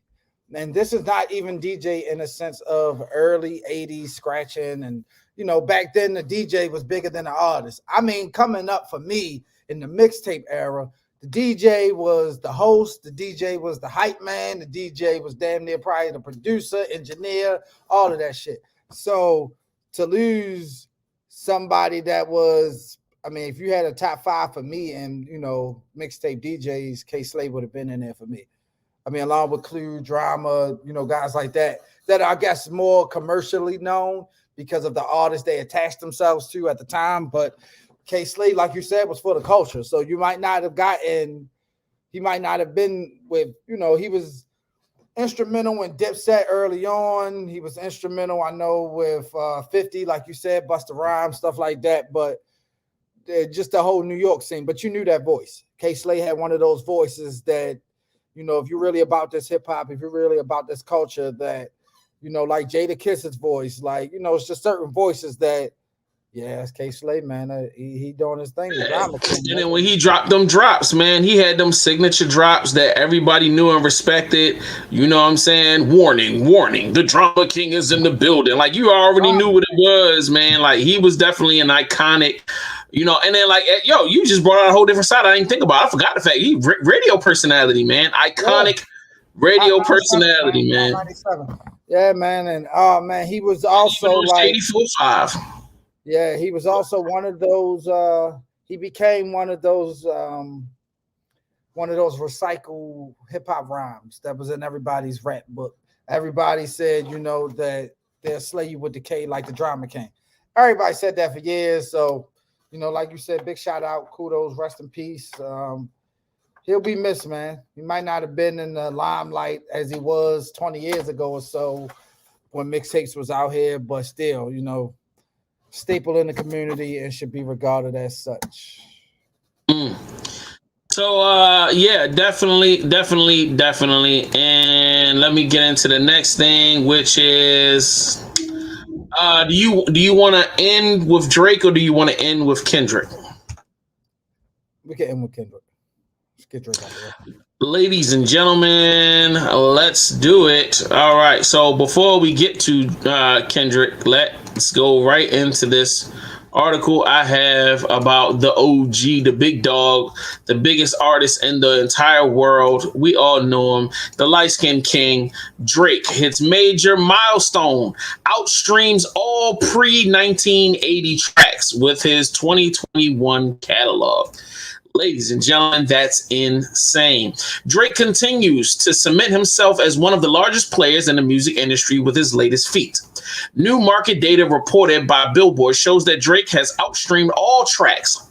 And this is not even DJ in a sense of early 80s scratching. And, you know, back then the DJ was bigger than the artist. I mean, coming up for me in the mixtape era, the DJ was the host, the DJ was the hype man, the DJ was damn near probably the producer, engineer, all of that shit. So to lose somebody that was, I mean, if you had a top 5 for me and, you know, mixtape DJs, K Slade would have been in there for me. I mean, along with Clue, Drama, you know, guys like that I guess more commercially known because of the artists they attached themselves to at the time. But K Slade, like you said, was for the culture. So he might not have been with, you know, he was instrumental in Dipset early on. He was instrumental, I know, with 50, like you said, Busta Rhymes, stuff like that. But just the whole New York scene. But you knew that voice. K Slade had one of those voices that, you know, if you're really about this hip hop, if you're really about this culture, that, you know, like Jada Kiss's voice, like, you know, it's just certain voices that, yeah, it's K Slade, man. He doing his thing. And then when he dropped them drops, man, he had them signature drops that everybody knew and respected. You know what I'm saying? Warning, warning, the Drama King is in the building. Like, you already knew what it was, man. Like, he was definitely an iconic, you know. And then, like, yo, you just brought out a whole different side I didn't think about. I forgot the fact he radio personality, man. Iconic radio personality, man. 97. Yeah, man. And oh man, he was also like 84.5. Yeah, he was also one of those. He became one of those recycled hip hop rhymes that was in everybody's rap book. Everybody said, you know, that they'll slay you with the K like the Drama King. Everybody said that for years. So, you know, like you said, big shout out, kudos, rest in peace. He'll be missed, man. He might not have been in the limelight as he was 20 years ago or so when mixtapes was out here, but still, you know, staple in the community and should be regarded as such. So yeah, definitely. And let me get into the next thing, which is do you want to end with Drake or do you want to end with Kendrick? We can end with Kendrick. Let's get Drake out of there. Ladies and gentlemen, let's do it. All right. So before we get to Kendrick, let's go right into this article I have about the OG, the big dog, the biggest artist in the entire world. We all know him, the light-skinned king, Drake. His major milestone outstreams all pre-1980 tracks with his 2021 catalog. Ladies and gentlemen, that's insane. Drake continues to cement himself as one of the largest players in the music industry with his latest feat. New market data reported by Billboard shows that Drake has outstreamed all tracks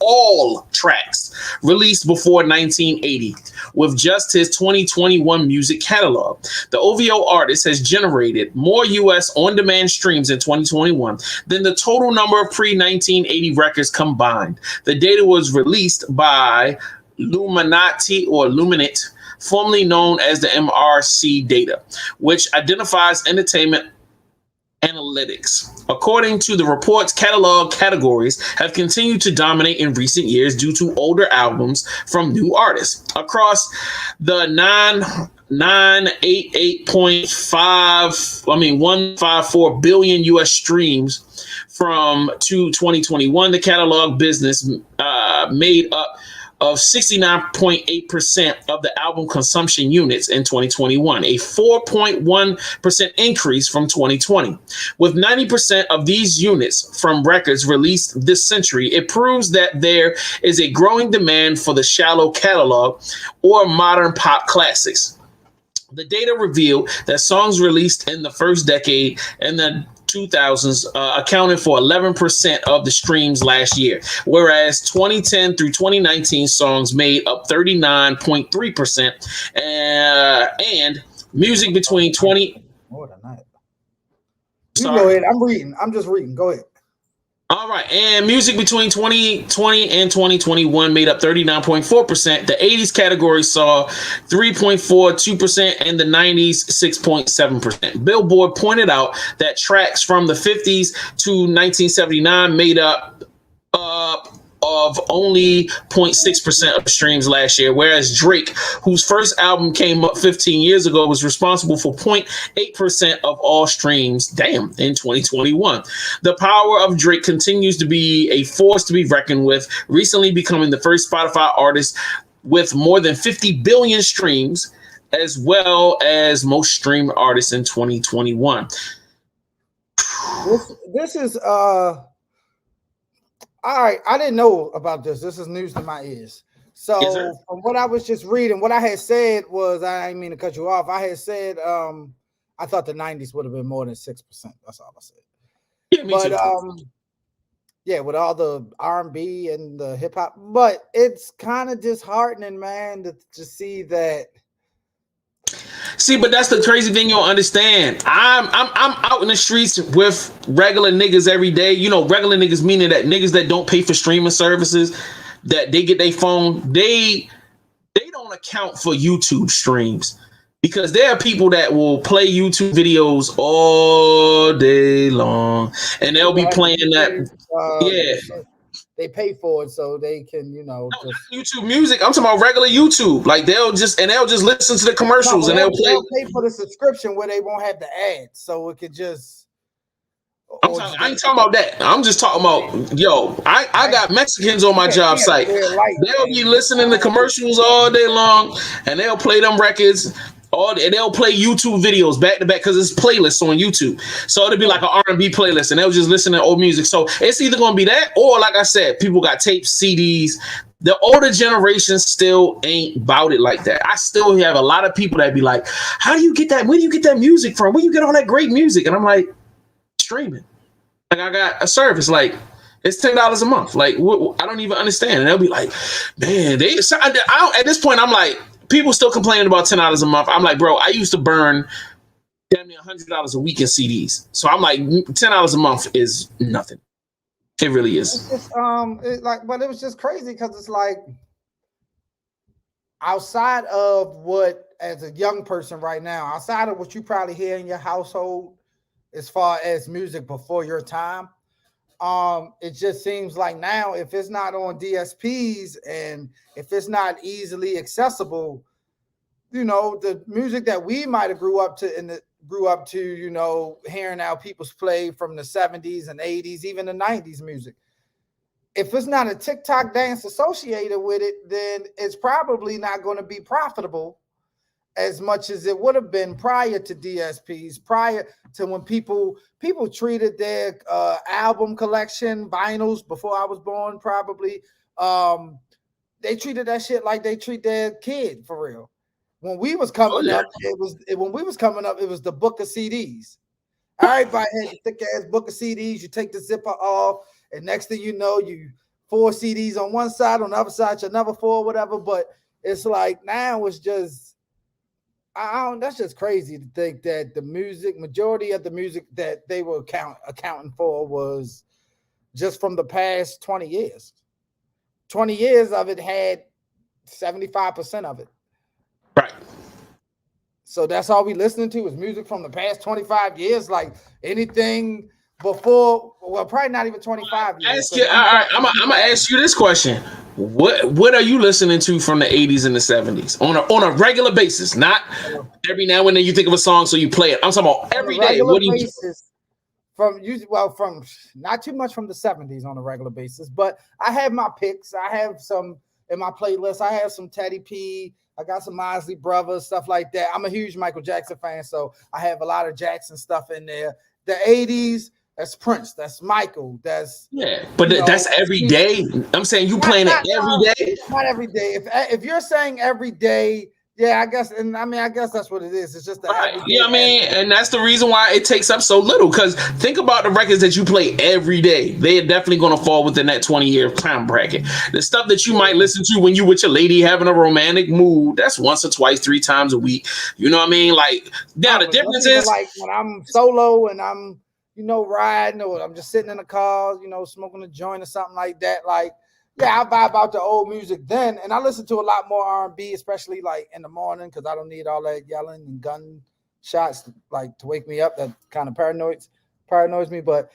released before 1980 with just his 2021 music catalog. The OVO artist has generated more U.S. on-demand streams in 2021 than the total number of pre-1980 records combined. The data was released by Luminate, formerly known as the MRC data, which identifies entertainment analytics. According to the report's catalog categories have continued to dominate in recent years due to older albums from new artists. Across the 154 billion US streams from 2021, the catalog business made up of 69.8% of the album consumption units in 2021, a 4.1% increase from 2020. With 90% of these units from records released this century, it proves that there is a growing demand for the shallow catalog or modern pop classics. The data revealed that songs released in the first decade and the 2000s accounted for 11% of the streams last year, whereas 2010 through 2019 songs made up 39.3%, and music between 20. More than that. You go ahead. I'm reading. I'm just reading. Go ahead. All right, and music between 2020 and 2021 made up 39.4%. The 80s category saw 3.42%, and the 90s 6.7%. Billboard pointed out that tracks from the 50s to 1979 made up of only 0.6% of streams last year, whereas Drake, whose first album came up 15 years ago, was responsible for 0.8% of all streams, in 2021. The power of Drake continues to be a force to be reckoned with, recently becoming the first Spotify artist with more than 50 billion streams, as well as most streamed artists in 2021. This is all right, I didn't know about this. This is news to my ears. So from what I was just reading, what I had said was, I didn't mean to cut you off. I had said I thought the 90s would have been more than 6%. That's all I said. Yeah, me too. Yeah, with all the R&B and the hip hop, but it's kind of disheartening, man, to see that. See, but that's the crazy thing you don't understand. I'm out in the streets with regular niggas every day. You know, regular niggas meaning that niggas that don't pay for streaming services, that they get their phone, they don't account for YouTube streams, because there are people that will play YouTube videos all day long, and they'll be playing that. They pay for it so they can, just YouTube music. I'm talking about regular YouTube. Like they'll just listen to the commercials, and they'll pay for the subscription where they won't have the ads, so it could just. I ain't talking about that. I'm just talking about, I got Mexicans on my job site. They'll be listening to commercials all day long, and they'll play them records. And they'll play YouTube videos back to back because it's playlists on YouTube. So it'll be like an R&B playlist, and they'll just listen to old music. So it's either going to be that, or like I said, people got tapes, CDs. The older generation still ain't about it like that. I still have a lot of people that be like, how do you get that? Where do you get that music from? Where do you get all that great music? And I'm like, streaming. Like, I got a service, like, it's $10 a month. Like, I don't even understand. And they'll be like, man, at this point, I'm like, people still complaining about $10 a month. I'm like, bro, I used to burn damn near $100 a week in CDs. So I'm like, $10 a month is nothing. It really is. It's just, but it was just crazy because it's like, outside of what, as a young person right now, outside of what you probably hear in your household, as far as music before your time, it just seems like now, if it's not on DSPs and if it's not easily accessible, the music that we might have grew up to, hearing how people's play from the 70s and 80s, even the 90s music, if it's not a TikTok dance associated with it, then it's probably not going to be profitable as much as it would have been prior to DSPs, prior to when people treated their album collection, vinyls before I was born, probably. They treated that shit like they treat their kid for real. When we was coming up, it was the book of CDs. Everybody had the thick ass book of CDs. You take the zipper off, and next thing you know, you 4 CDs on one side, on the other side, another 4, whatever. But it's like now it's just, that's just crazy to think that the majority of the music that they were accounting for was just from the past 20 years. 20 years of it had 75% of it. Right. So that's all we listening to is music from the past 25 years. Like anything before, well, probably not even 25 years. I'm gonna ask you this question: What are you listening to from the 80s and the 70s on a regular basis? Not every now and then you think of a song so you play it. I'm talking about every day. What do you? From not too much from the 70s on a regular basis, but I have my picks. I have some in my playlist. I have some Teddy P. I got some Mosley Brothers, stuff like that. I'm a huge Michael Jackson fan, so I have a lot of Jackson stuff in there. The 80s, that's Prince, that's Michael, that's but that's every day. I'm saying you playing it every day. Not every day. If you're saying every day, yeah, I guess, and I guess that's what it is. It's just right. You know what I mean? And that's the reason why it takes up so little. Because think about the records that you play every day. They're definitely going to fall within that 20-year time bracket. The stuff that you might listen to when you with your lady having a romantic mood, that's once or twice, 3 times a week. You know what I mean? Like, now the difference is like when I'm solo and I'm, riding, or I'm just sitting in the car, smoking a joint or something like that. Like, yeah, I vibe out the old music then, and I listen to a lot more R&B, especially like in the morning, because I don't need all that yelling and gun shots to wake me up. That kind of paranoids me, but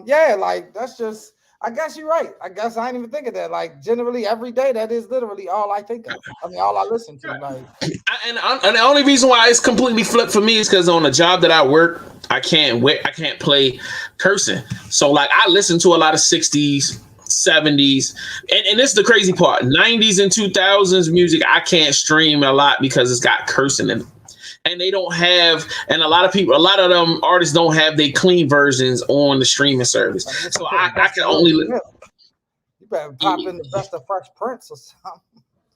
yeah, like that's just. I guess you're right. I guess I didn't even think of that. Like generally, every day, that is literally all I think of. I mean, all I listen to. Like, and the only reason why it's completely flipped for me is because on the job that I work, I can't play cursing. So like I listen to a lot of 60s, 70s, and this is the crazy part. 90s and 2000s music I can't stream a lot because it's got cursing in it. And they don't have, and a lot of them artists don't have their clean versions on the streaming service. So I can only. You better pop in the best of Fresh Prince or something.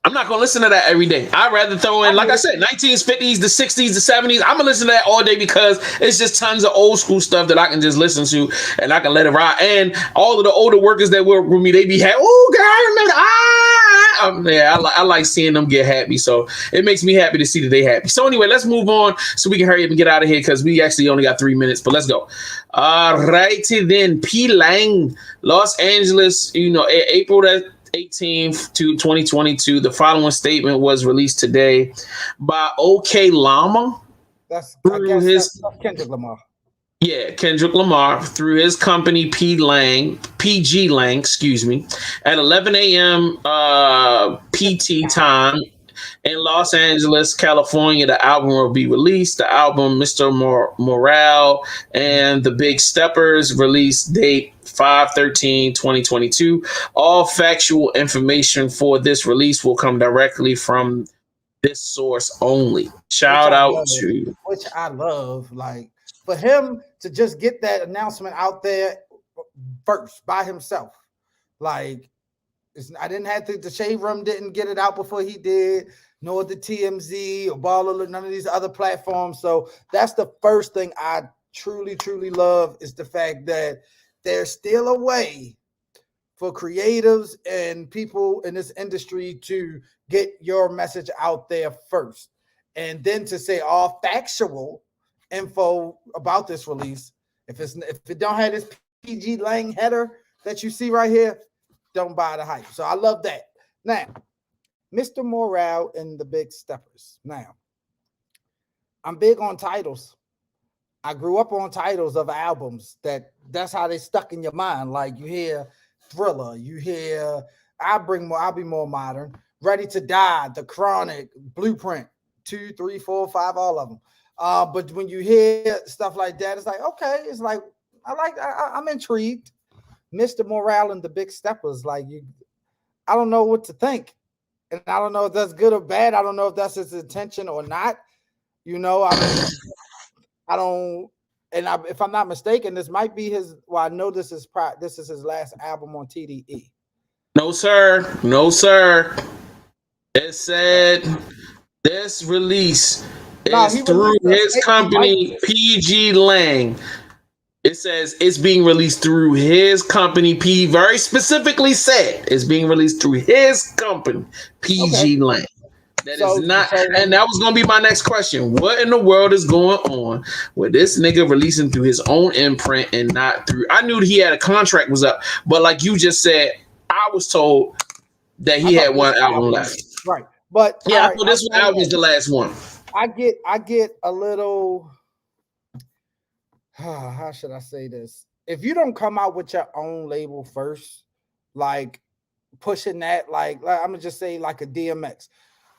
I'm not gonna listen to that every day. I'd rather throw in, like I said, 19s, 50s, the 60s, the 70s. I'm gonna listen to that all day because it's just tons of old school stuff that I can just listen to and I can let it ride. And all of the older workers that work with me, they be happy. Oh, God, I remember. I like seeing them get happy. So it makes me happy to see that they happy. So anyway, let's move on so we can hurry up and get out of here because we actually only got 3 minutes. But let's go. All righty then. P. Lang, Los Angeles. April 18th to 2022. The following statement was released today by OK Llama. That's Kendrick Lamar. Yeah, Kendrick Lamar through his company PG Lang, at 11 a.m. PT time in Los Angeles, California. The album will be released. The album, Mr. Morale and the Big Steppers, release date 5/13/2022. All factual information for this release will come directly from this source only. Shout out to, which I love, like for him to just get that announcement out there first by himself. Like I didn't have to, the Shade Room didn't get it out before he did, nor the TMZ or Baller, none of these other platforms. So that's the first thing I truly, truly love is the fact that there's still a way for creatives and people in this industry to get your message out there first. And then to say all factual info about this release. If it don't have this PG Lang header that you see right here, don't buy the hype. So I love that. Now, Mr. Morale and the Big Steppers. Now, I'm big on titles. I grew up on titles of albums that's how they stuck in your mind. Like you hear Thriller, you hear I'll be more modern. Ready to Die, The Chronic, Blueprint, 2, 3, 4, 5, all of them. But when you hear stuff like that, it's like, okay, it's like, I'm intrigued. Mr. Morale and the Big Steppers, like you, I don't know what to think, and I don't know if that's good or bad. I don't know if that's his intention or not. You know, I mean, I don't. And if I'm not mistaken, this might be his. Well, I know this is his last album on TDE. No, sir. No, sir. It said this release is through his company, PG Lang. It says it's being released through his company, very specifically said it's being released through his company, PG Lang. That is not, and that was going to be my next question. What in the world is going on with this nigga releasing through his own imprint and not through? I knew he had a contract was up, but like you just said, I was told that he had one album left. Right, but yeah, I thought this album was the last one. I get a little. How should I say this? If you don't come out with your own label first, like pushing that, like I'm gonna just say like a DMX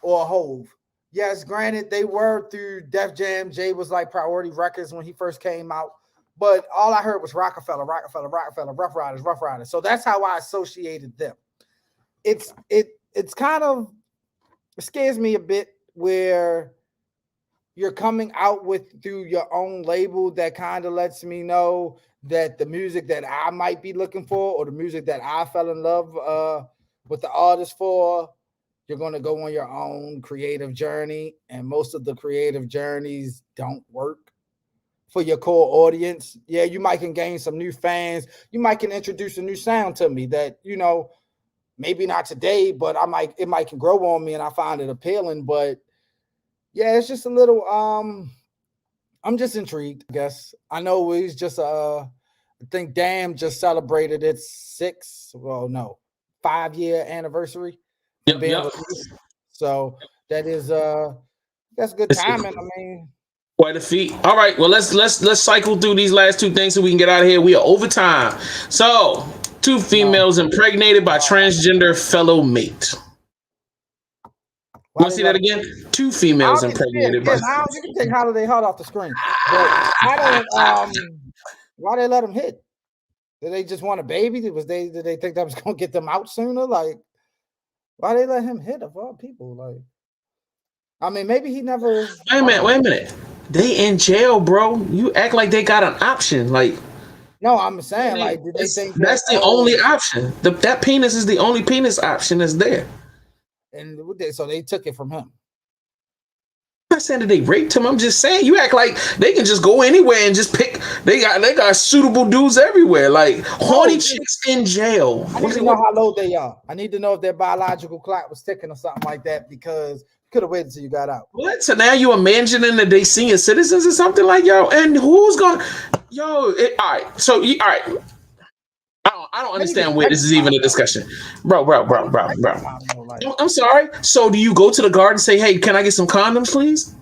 or a Hove. Yes, granted, they were through Def Jam. Jay was like Priority Records when he first came out, but all I heard was Rockefeller, Rough Riders. So that's how I associated them. It's kind of, it scares me a bit where you're coming out with through your own label. That kind of lets me know that the music that I might be looking for, or the music that I fell in love with the artist for, you're going to go on your own creative journey. And most of the creative journeys don't work for your core audience. Yeah, you might can gain some new fans. You might can introduce a new sound to me that, you know, maybe not today, but it might can grow on me and I find it appealing. But yeah, it's just a little, I'm just intrigued, I guess. I know he's just, I think Damn just celebrated its 5-year anniversary. Yep. So that is, that's good timing. I mean, quite a feat. All right, well, let's cycle through these last two things so we can get out of here. We are over time. So, 2 females impregnated by transgender fellow mate. Want to see that again? 2 females impregnated by. You can take Holiday Heart off the screen. But I don't. Why they let him hit? Did they just want a baby? Did they think that was gonna get them out sooner? Like, why they let him hit of all people? Like, I mean, maybe he never. Wait a minute. They in jail, bro. You act like they got an option. Like, no, I'm saying, like, did they think that's the only option? That penis is the only penis option that's there. And so they took it from him. I'm not saying that they raped him. I'm just saying you act like they can just go anywhere and just pick. They got suitable dudes everywhere. Like horny chicks in jail. I need to know how low they are. I need to know if their biological clock was ticking or something like that, because could have waited until you got out. What? So now you imagining that they senior citizens or something like yo? And who's gonna all right? So all right. I don't understand where this is even a discussion, bro. I'm sorry. So do you go to the guard and say, "Hey, can I get some condoms, please?"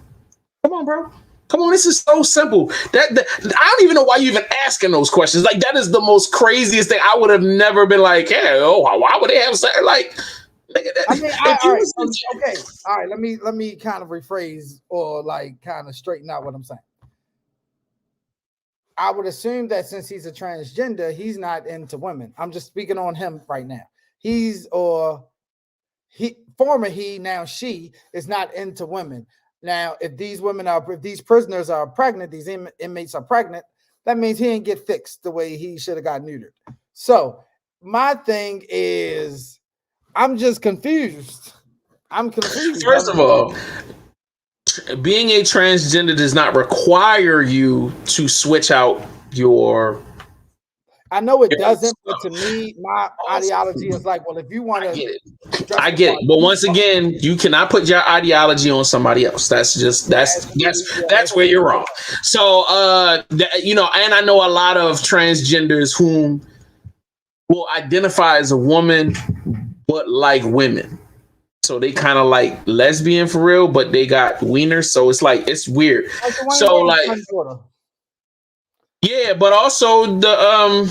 Come on, bro. Come on. This is so simple. That I don't even know why you even asking those questions. Like that is the most craziest thing. I would have never been like, "Hey, why would they have sex?" Like, I mean, okay. All right. Let me kind of rephrase or like kind of straighten out what I'm saying. I would assume that since he's a transgender, he's not into women. I'm just speaking on him right now. Former he, now she is not into women. Now, if these prisoners are pregnant, these inmates are pregnant, that means he didn't get fixed the way he should have got neutered. So my thing is, I'm just confused. I'm confused. First of all, being a transgender does not require you to switch out your. I know it doesn't, but to me, my ideology is like, well, if you want to, I get it. But once again, you cannot put your ideology on somebody else. That's where you're wrong. So, and I know a lot of transgenders whom will identify as a woman, but like women. So they kind of like lesbian for real, but they got wieners. So it's like, it's weird. So like, yeah, but also the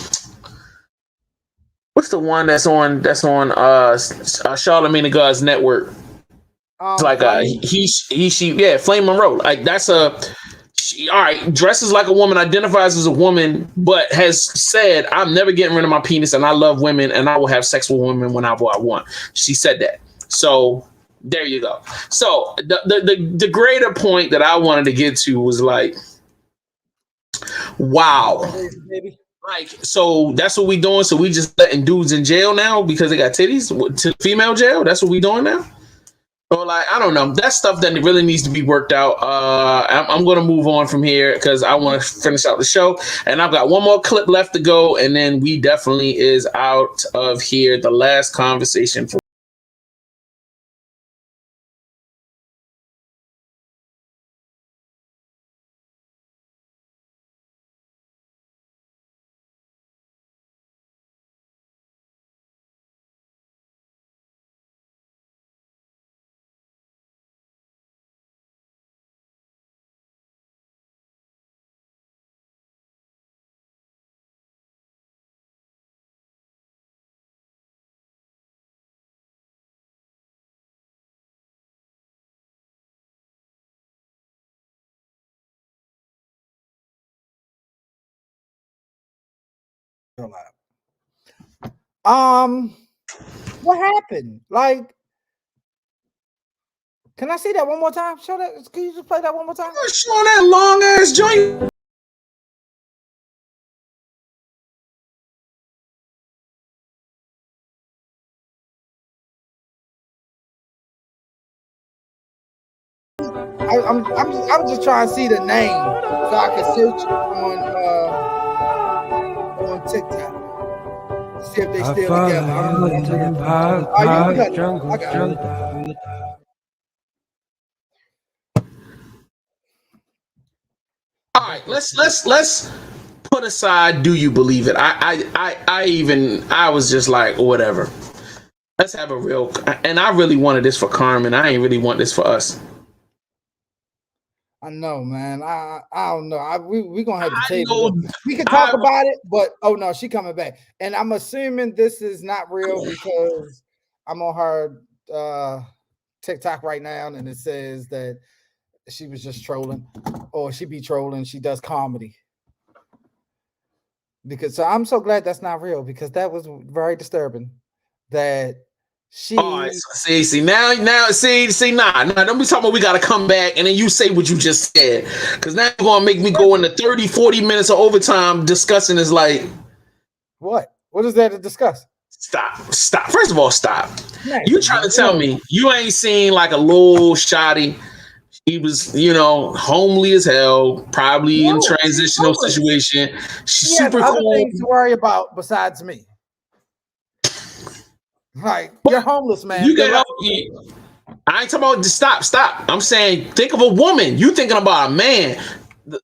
what's the one that's on Charlamagne the God's network? It's like she, Flame Monroe. Like all right, dresses like a woman, identifies as a woman, but has said, I'm never getting rid of my penis and I love women and I will have sex with women whenever I want. She said that. So there you go. So the greater point that I wanted to get to was like, wow. Baby. Like, so that's what we doing. So we just letting dudes in jail now because they got titties to female jail. That's what we doing now. Or like, I don't know. That's stuff that really needs to be worked out. I'm going to move on from here because I want to finish out the show. And I've got one more clip left to go. And then we definitely is out of here. The last conversation for What happened? Like, can I see that one more time? Show that. Can you just play that one more time? showing that long ass joint. I'm just trying to see the name so I can search on TikTok. See if they still together. All right, let's put aside. Do you believe it? I was just like, whatever. Let's have a real. And I really wanted this for Carmen. I ain't really want this for us. I know, man. I don't know. We gonna have to table. We can talk about it, but oh no, she coming back. And I'm assuming this is not real because I'm on her TikTok right now, and it says that she was just trolling, or she be trolling. She does comedy. Because so I'm so glad that's not real because that was very disturbing. That she see now nah, don't be talking about we gotta come back and then you say what you just said. Cause now you're gonna make me go into 30-40 minutes of overtime discussing this like what? What is there to discuss? Stop. First of all, stop. You trying to tell me you ain't seen like a little shoddy. He was, homely as hell, probably in transitional situation. She's super cool. Things to worry about besides me. Like, you're homeless, man. You can help me. I ain't talking about stop. I'm saying think of a woman. You thinking about a man.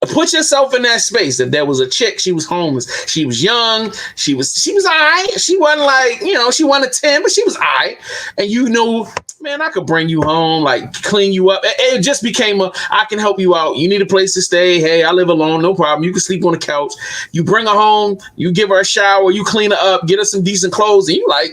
Put yourself in that space. If there was a chick, she was homeless. She was young. She was all right. She wasn't like, she wasn't a 10, but she was all right. And man, I could bring you home, like clean you up. It just became I can help you out. You need a place to stay. Hey, I live alone. No problem. You can sleep on the couch. You bring her home. You give her a shower. You clean her up. Get her some decent clothes. And you like,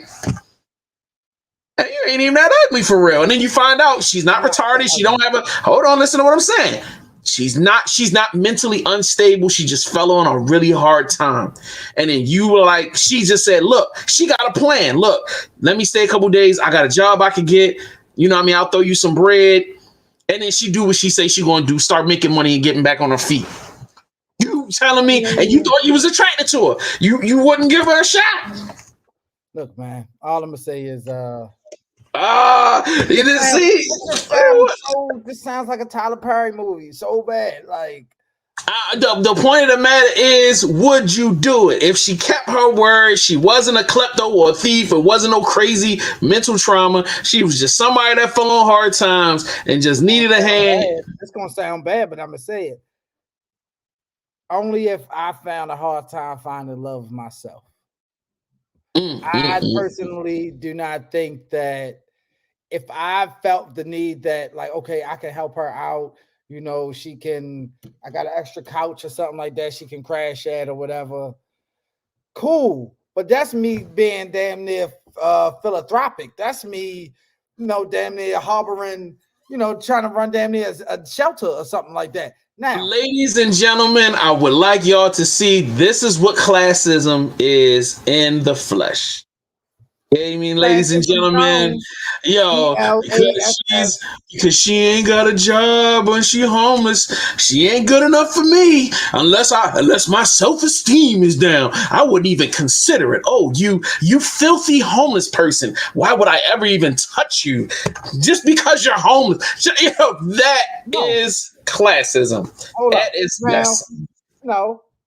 hey, you ain't even that ugly for real. And then you find out she's not retarded. She don't have hold on, listen to what I'm saying. She's not mentally unstable. She just fell on a really hard time. And then you were like, she just said, look, she got a plan. Look, let me stay a couple days. I got a job I could get. I'll throw you some bread. And then she do what she say she going to do, start making money and getting back on her feet. You telling me, and you thought you was attracted to her. You wouldn't give her a shot. Look, man, all I'm going to say is, you didn't see. This sounds like a Tyler Perry movie. So bad. Like the point of the matter is, would you do it if she kept her word? She wasn't a klepto or a thief. It wasn't no crazy mental trauma. She was just somebody that fell on hard times and just needed a hand. It's gonna sound bad, but I'm gonna say it. Only if I found a hard time finding love myself. I personally do not think that if I felt the need that, like, okay, I can help her out, she can, I got an extra couch or something like that, she can crash at or whatever. Cool. But that's me being damn near philanthropic. That's me, damn near harboring trying to run damn near a shelter or something like that. Now, ladies and gentlemen, I would like y'all to see this is what classism is in the flesh. I mean, ladies and gentlemen, yo, because she ain't got a job and she homeless, she ain't good enough for me unless my self-esteem is down. I wouldn't even consider it. Oh, you filthy homeless person. Why would I ever even touch you just because you're homeless? That is classism. That is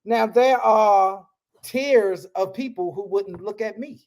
now there are tiers of people who wouldn't look at me.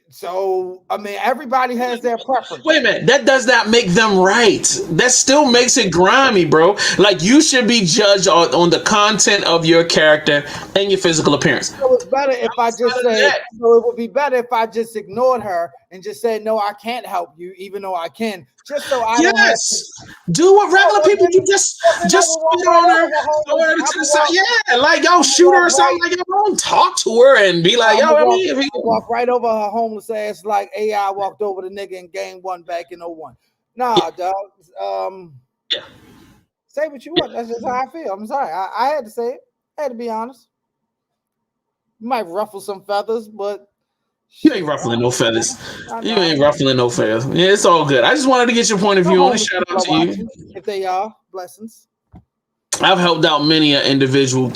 So, I mean, everybody has their preference. Wait a minute. That does not make them right. That still makes it grimy, bro. Like, you should be judged on the content of your character and your physical appearance. So it's better if I just say, so it would be better if I just ignored her and just said, no, I can't help you, even though I can. Just so I don't have to do what regular people do. Just spit on her, throw her to the side. Yeah, like, yo, shoot her or something. Like, yo, don't talk to her and be like, yo, walk right over her homeless ass like AI walked over the nigga in game 1 back in 01. Nah, dog. Say what you want. That's just how I feel. I'm sorry. I had to say it. I had to be honest. You might ruffle some feathers, but you ain't ruffling no feathers. You ain't ruffling no feathers. Yeah, it's all good. I just wanted to get your point of view on it. Shout out to you. If they are, blessings. I've helped out many an individual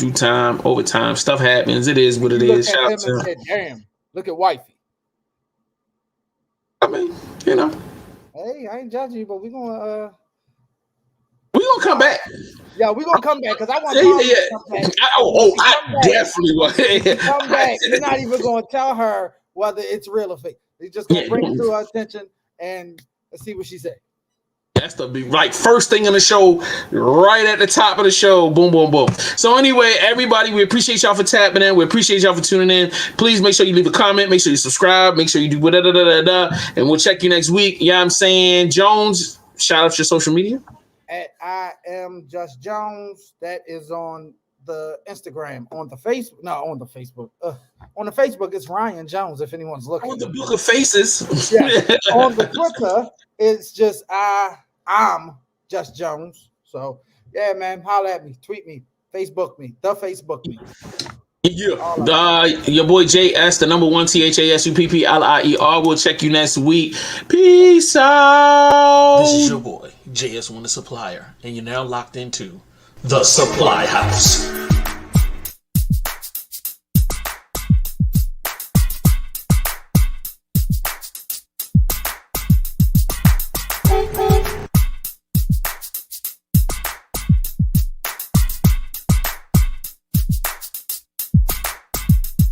over time. Stuff happens. It is what it is. Shout out to him. Damn, look at wifey. I mean, Hey, I ain't judging you, but we're gonna come back. Yeah, we're gonna come back because I want to come back. I definitely want to come back. You're not even gonna tell her whether it's real or fake. You're just gonna bring it to her attention and let's see what she said. That's the be right first thing in the show, right at the top of the show. Boom, boom, boom. So anyway, everybody, we appreciate y'all for tapping in. We appreciate y'all for tuning in. Please make sure you leave a comment. Make sure you subscribe. Make sure you do whatever, and we'll check you next week. Yeah, I'm saying Jones. Shout out your social media. At I am just Jones. That is on the Instagram. On the Facebook. On the Facebook, it's Ryan Jones. If anyone's looking. On the book of faces. Yeah. On the Twitter, it's just I'm just Jones. So yeah, man, holler at me, tweet me, Facebook me, Facebook me. Yeah. Your boy JS, the number 1 THASUPPLIER. We'll check you next week. Peace out. This is your boy JS, the supplier, and you're now locked into the Supply House.